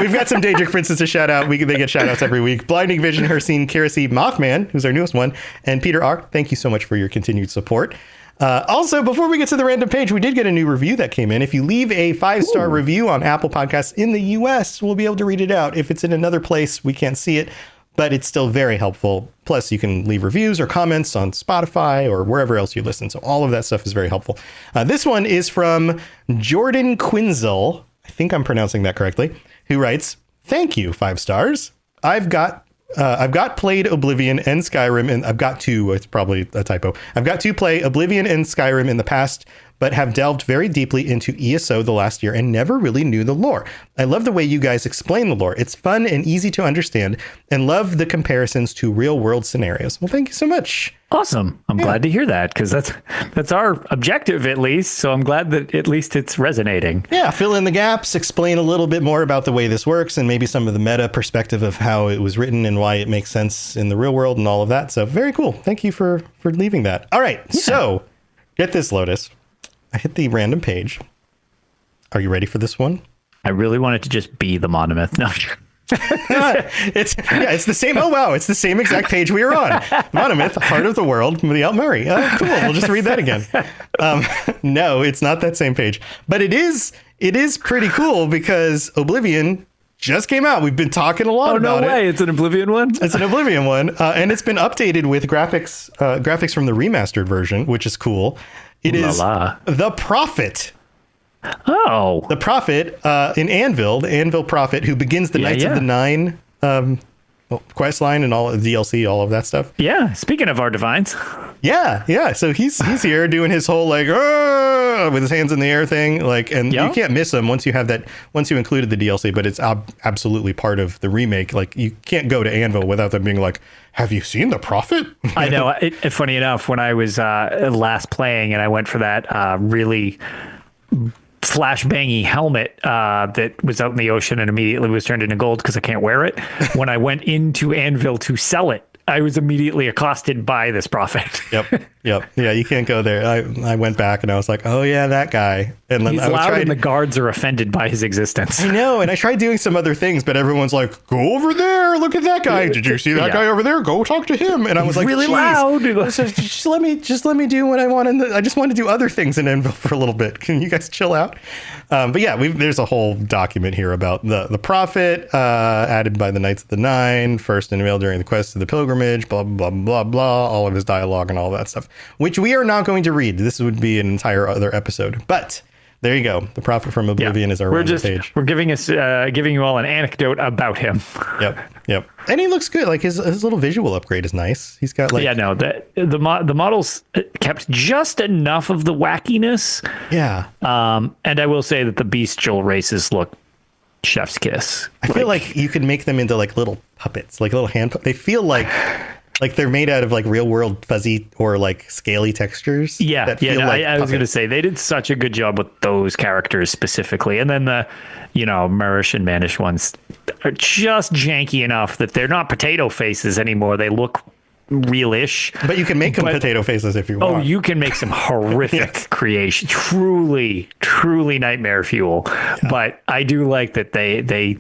We've got some Daedric Princes to shout out. They get shout outs every week. Blinding Vision, Hercene, Kirasi, Mothman, who's our newest one, and Peter R. Thank you so much for your continued support. Also, before we get to the random page, we did get a new review that came in. If you leave a 5-star review on Apple Podcasts in the US, we'll be able to read it out. If it's in another place, we can't see it, but it's still very helpful. Plus, you can leave reviews or comments on Spotify or wherever else you listen. So all of that stuff is very helpful. This one is from Jordan Quinzel. I think I'm pronouncing that correctly. Who writes, "Thank you, 5 stars. I've got played Oblivion and Skyrim, and I've got to, it's probably a typo. I've got to play Oblivion and Skyrim in the past, but have delved very deeply into ESO the last year and never really knew the lore. I love the way you guys explain the lore. It's fun and easy to understand, and love the comparisons to real world scenarios." Well, thank you so much. Awesome. I'm glad to hear that, because that's our objective, at least. So I'm glad that at least it's resonating. Yeah, fill in the gaps, explain a little bit more about the way this works, and maybe some of the meta perspective of how it was written and why it makes sense in the real world and all of that. So very cool. Thank you for leaving that. All right. Yeah. So get this, Lotus. I hit the random page. Are you ready for this one? I really want it to just be the monomyth. No. It's the same. Oh, wow. It's the same exact page we were on. Monomyth, Heart of the World, the Altmer. Oh, cool. We'll just read that again. No, it's not that same page, but it is pretty cool because Oblivion just came out. We've been talking a lot about it. Oh, no way. It's an Oblivion one? It's an Oblivion one. And it's been updated with graphics from the remastered version, which is cool. It is the Prophet. Oh. The Prophet in Anvil, the Anvil Prophet, who begins the Knights of the Nine quest line and all the DLC, all of that stuff. Yeah. Speaking of our divines. Yeah. So he's here doing his whole with his hands in the air thing, and you can't miss him once you included the DLC, but it's absolutely part of the remake. Like, you can't go to Anvil without them being like, "Have you seen the Prophet?" I know. Funny enough, when I was last playing and I went for that really flashbangy helmet that was out in the ocean and immediately was turned into gold because I can't wear it. When I went into Anvil to sell it, I was immediately accosted by this Prophet. Yep. Yeah, you can't go there. I went back and I was like, oh yeah, that guy. And then he's loud and the guards are offended by his existence. I know, and I tried doing some other things, but everyone's like, "Go over there, look at that guy. Did you see that guy over there? Go talk to him." And I was like, really loud. Just let me do what I want. I just want to do other things in Anvil for a little bit. Can you guys chill out? But yeah, there's a whole document here about the Prophet, added by the Knights of the Nine, first unveiled during the quest of the pilgrimage, blah, blah, blah, blah, all of his dialogue and all that stuff, which we are not going to read. This would be an entire other episode. But there you go. The Prophet from Oblivion is our page. We're giving you all an anecdote about him. Yep. And he looks good. Like his little visual upgrade is nice. He's got the models kept just enough of the wackiness. Yeah. And I will say that the bestial races look chef's kiss. I feel like you could make them into like little puppets, like little hand. They feel like they're made out of like real world fuzzy or like scaly textures. Yeah. I was going to say they did such a good job with those characters specifically. And then the, Marish and Manish ones are just janky enough that they're not potato faces anymore. They look realish. But you can make them potato faces if you want. Oh, you can make some horrific creation. Truly, truly nightmare fuel. Yeah. But I do like that they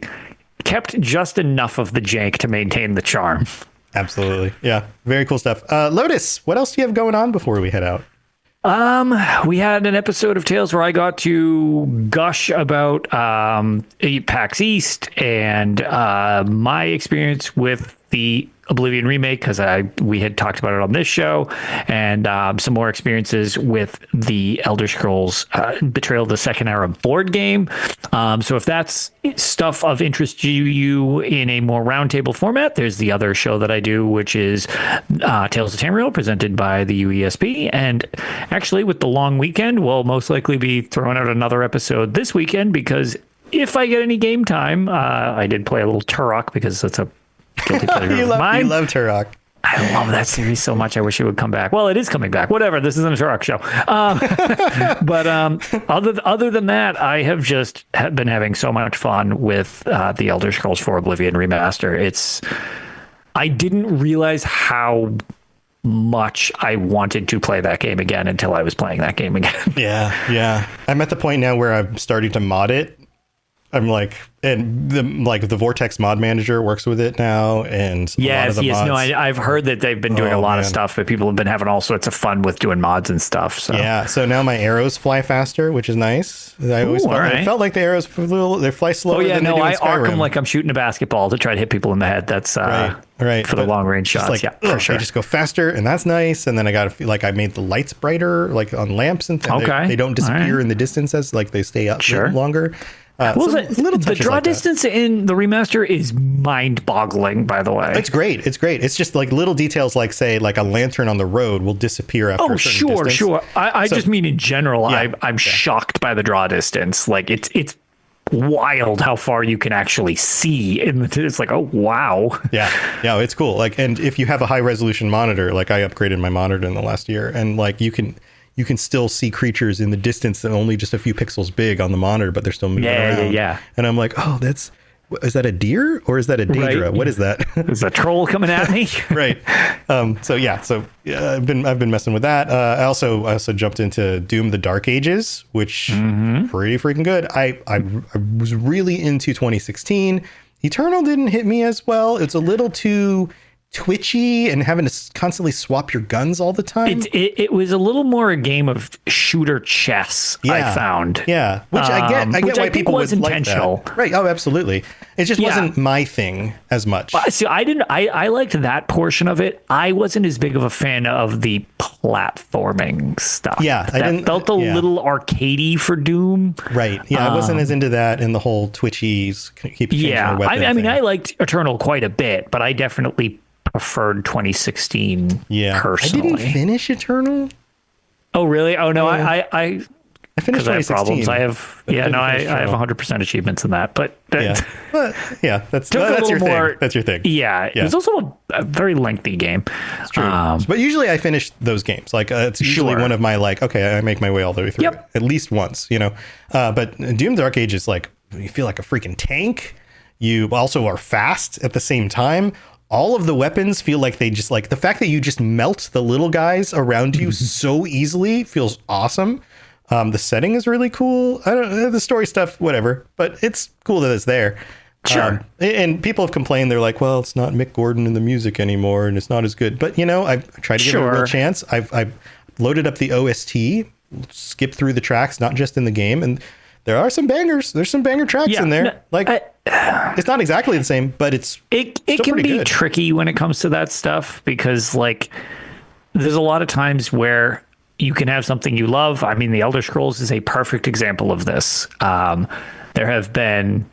kept just enough of the jank to maintain the charm. Absolutely. Yeah. Very cool stuff. Lotus, what else do you have going on before we head out? We had an episode of Tales where I got to gush about PAX East and my experience with the Oblivion remake because we had talked about it on this show, and some more experiences with the Elder Scrolls Betrayal of the Second Era board game. So if that's stuff of interest to you in a more roundtable format, there's the other show that I do, which is Tales of Tamriel, presented by the UESP. And actually, with the long weekend, we'll most likely be throwing out another episode this weekend because if I get any game time, I did play a little Turok because that's a guilty pleasure You of mine. love Turok. I love that series so much. I wish it would come back. Well, it is coming back. Whatever. This isn't a Turok show. But other than that, I have just been having so much fun with the Elder Scrolls 4 Oblivion remaster. I didn't realize how much I wanted to play that game again until I was playing that game again. Yeah. I'm at the point now where I'm starting to mod it. I'm like, and the Vortex mod manager works with it now, and a lot of the mods. No, I've heard that they've been doing a lot of stuff, but people have been having all sorts of fun with doing mods and stuff. So yeah, so now my arrows fly faster, which is nice. I felt like the arrows they fly slower. Oh yeah, than they do in I arc Skyrim. them like I'm shooting a basketball to try to hit people in the head. That's right for the long range shots. Like, yeah, for sure. They just go faster, and that's nice. And then I got I made the lights brighter, like on lamps and things. Okay. They don't disappear in the distance as like they stay up longer. The draw distance in the remaster is mind-boggling, by the way. It's great. It's just like little details, like say, like a lantern on the road will disappear after a certain distance. Sure. I just mean in general. I'm shocked by the draw distance. Like it's wild how far you can actually see. It's like, oh wow. Yeah, it's cool. Like, and if you have a high resolution monitor, like I upgraded my monitor in the last year, and like you can still see creatures in the distance and only just a few pixels big on the monitor, but they're still moving around. Yeah. And I'm like, oh, is that a deer or is that a Daedra? Right. What is that? Is a troll coming at me? Right. So I've been messing with that. I also jumped into Doom: The Dark Ages, which pretty freaking good. I was really into 2016. Eternal didn't hit me as well. It's a little too twitchy and having to constantly swap your guns all the time. It was a little more a game of shooter chess. I found. Yeah, which I get why people was would intentional. Like that. Right. Oh, absolutely. It just wasn't my thing as much. See, I liked that portion of it. I wasn't as big of a fan of the platforming stuff. Yeah, that felt a little arcadey for Doom. Right. Yeah, I wasn't as into that and the whole twitchies keep changing your weapon I mean, I liked Eternal quite a bit, but I definitely preferred 2016 personally. I didn't finish Eternal. Oh, really? Oh, no, I finished 2016. I have problems. I have 100% achievements in that, but that's your thing. That's your thing. Yeah. It was also a very lengthy game. It's true. But usually I finish those games. Like it's usually one of my I make my way all the way through at least once, but Doom: Dark Age is like, you feel like a freaking tank. You also are fast at the same time. All of the weapons feel like they just like the fact that you just melt the little guys around you so easily feels awesome. The setting is really cool. I don't know, the story stuff, whatever, but it's cool that it's there. Sure. And people have complained. They're like, well, it's not Mick Gordon in the music anymore and it's not as good. But, I've tried to give it a real chance. I've loaded up the OST, skipped through the tracks, not just in the game. And there are some bangers. There's some banger tracks in there. It's not exactly the same, but it can be tricky when it comes to that stuff because there's a lot of times where you can have something you love. I mean, the Elder Scrolls is a perfect example of this. There have been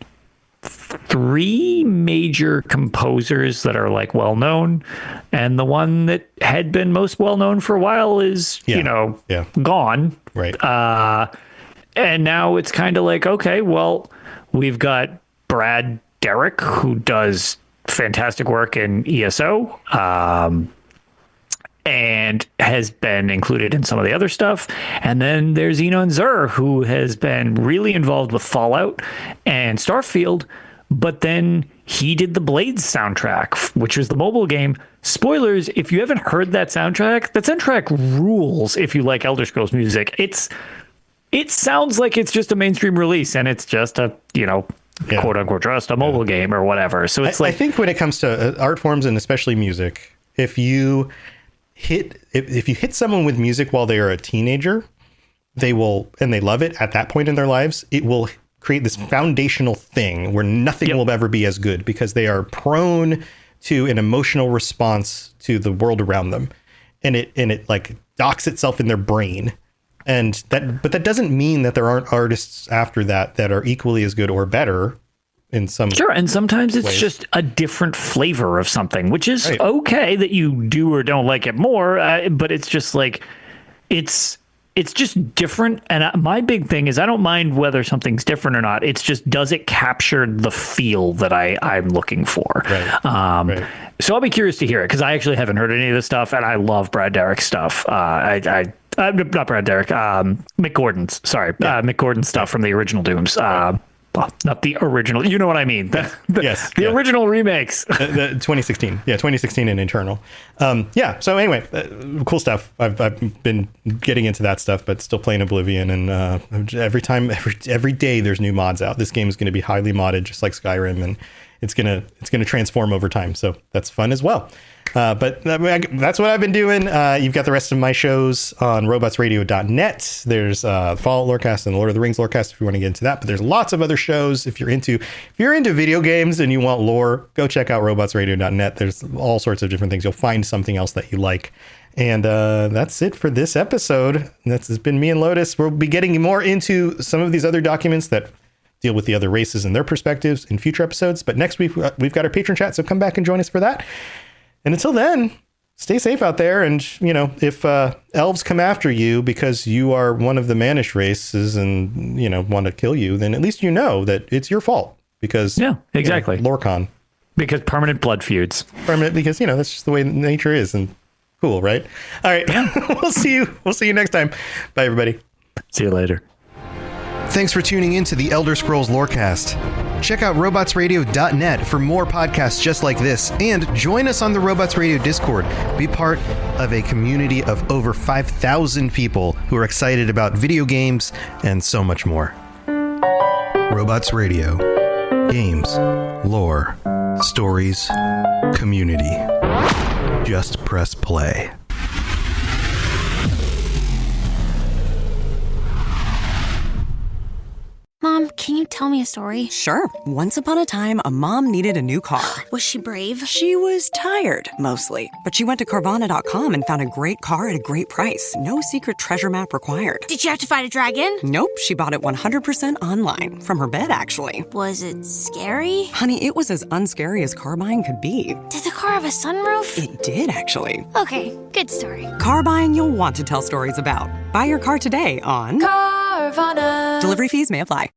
3 major composers that are well known, and the one that had been most well known for a while is gone. Right. And now it's kind of okay, well, we've got Brad Derrick, who does fantastic work in ESO, and has been included in some of the other stuff. And then there's Enon Zur, who has been really involved with Fallout and Starfield, but then he did the Blades soundtrack, which was the mobile game. Spoilers, if you haven't heard that soundtrack rules if you like Elder Scrolls music. It sounds like it's just a mainstream release and it's just a, quote unquote, just a mobile game or whatever. So it's I think when it comes to art forms and especially music, if you hit someone with music while they are a teenager, they will, and they love it at that point in their lives, it will create this foundational thing where nothing will ever be as good because they are prone to an emotional response to the world around them, and it like docks itself in their brain. And that doesn't mean that there aren't artists after that are equally as good or better in some Sure, and sometimes it's ways. just a different flavor of something, which is Right. okay that you do or don't like it more, but it's just like it's just different. And my big thing is I don't mind whether something's different or not. It's just, does it capture the feel that I'm looking for? Right. Right. So I'll be curious to hear it, because I actually haven't heard any of this stuff, and I love Brad Derrick's stuff. Not Brad Derrick, Mick Gordon's. Sorry, Mick Gordon's stuff from the original Dooms. Well, not the original. You know what I mean? The original remakes. The 2016. Yeah, 2016 and Internal. Yeah, so anyway, cool stuff. I've been getting into that stuff, but still playing Oblivion. And every day there's new mods out. This game is going to be highly modded, just like Skyrim, and it's gonna transform over time. So that's fun as well. But that's what I've been doing. You've got the rest of my shows on robotsradio.net. There's Fallout Lorecast and the Lord of the Rings Lorecast if you want to get into that. But there's lots of other shows. If you're into video games and you want lore, go check out robotsradio.net. There's all sorts of different things. You'll find something else that you like. And that's it for this episode. That's been me and Lotus. We'll be getting more into some of these other documents that deal with the other races and their perspectives in future episodes. But next week, we've got our patron chat, so come back and join us for that. And until then, stay safe out there. And, if elves come after you because you are one of the Manish races and, want to kill you, then at least you know that it's your fault because... Yeah, exactly. Lorcan. Because permanent blood feuds. Because, that's just the way nature is. And cool, right? All right. Yeah. We'll see you next time. Bye, everybody. See you later. Thanks for tuning in to the Elder Scrolls Lorecast. Check out robotsradio.net for more podcasts just like this, and join us on the Robots Radio Discord. Be part of a community of over 5,000 people who are excited about video games and so much more. Robots Radio. Games, lore, stories, community. Just press play. Mom, can you tell me a story? Sure. Once upon a time, a mom needed a new car. Was she brave? She was tired, mostly. But she went to Carvana.com and found a great car at a great price. No secret treasure map required. Did she have to fight a dragon? Nope, she bought it 100% online. From her bed, actually. Was it scary? Honey, it was as unscary as car buying could be. Did the car have a sunroof? It did, actually. Okay, good story. Car buying you'll want to tell stories about. Buy your car today on Carvana. Delivery fees may apply.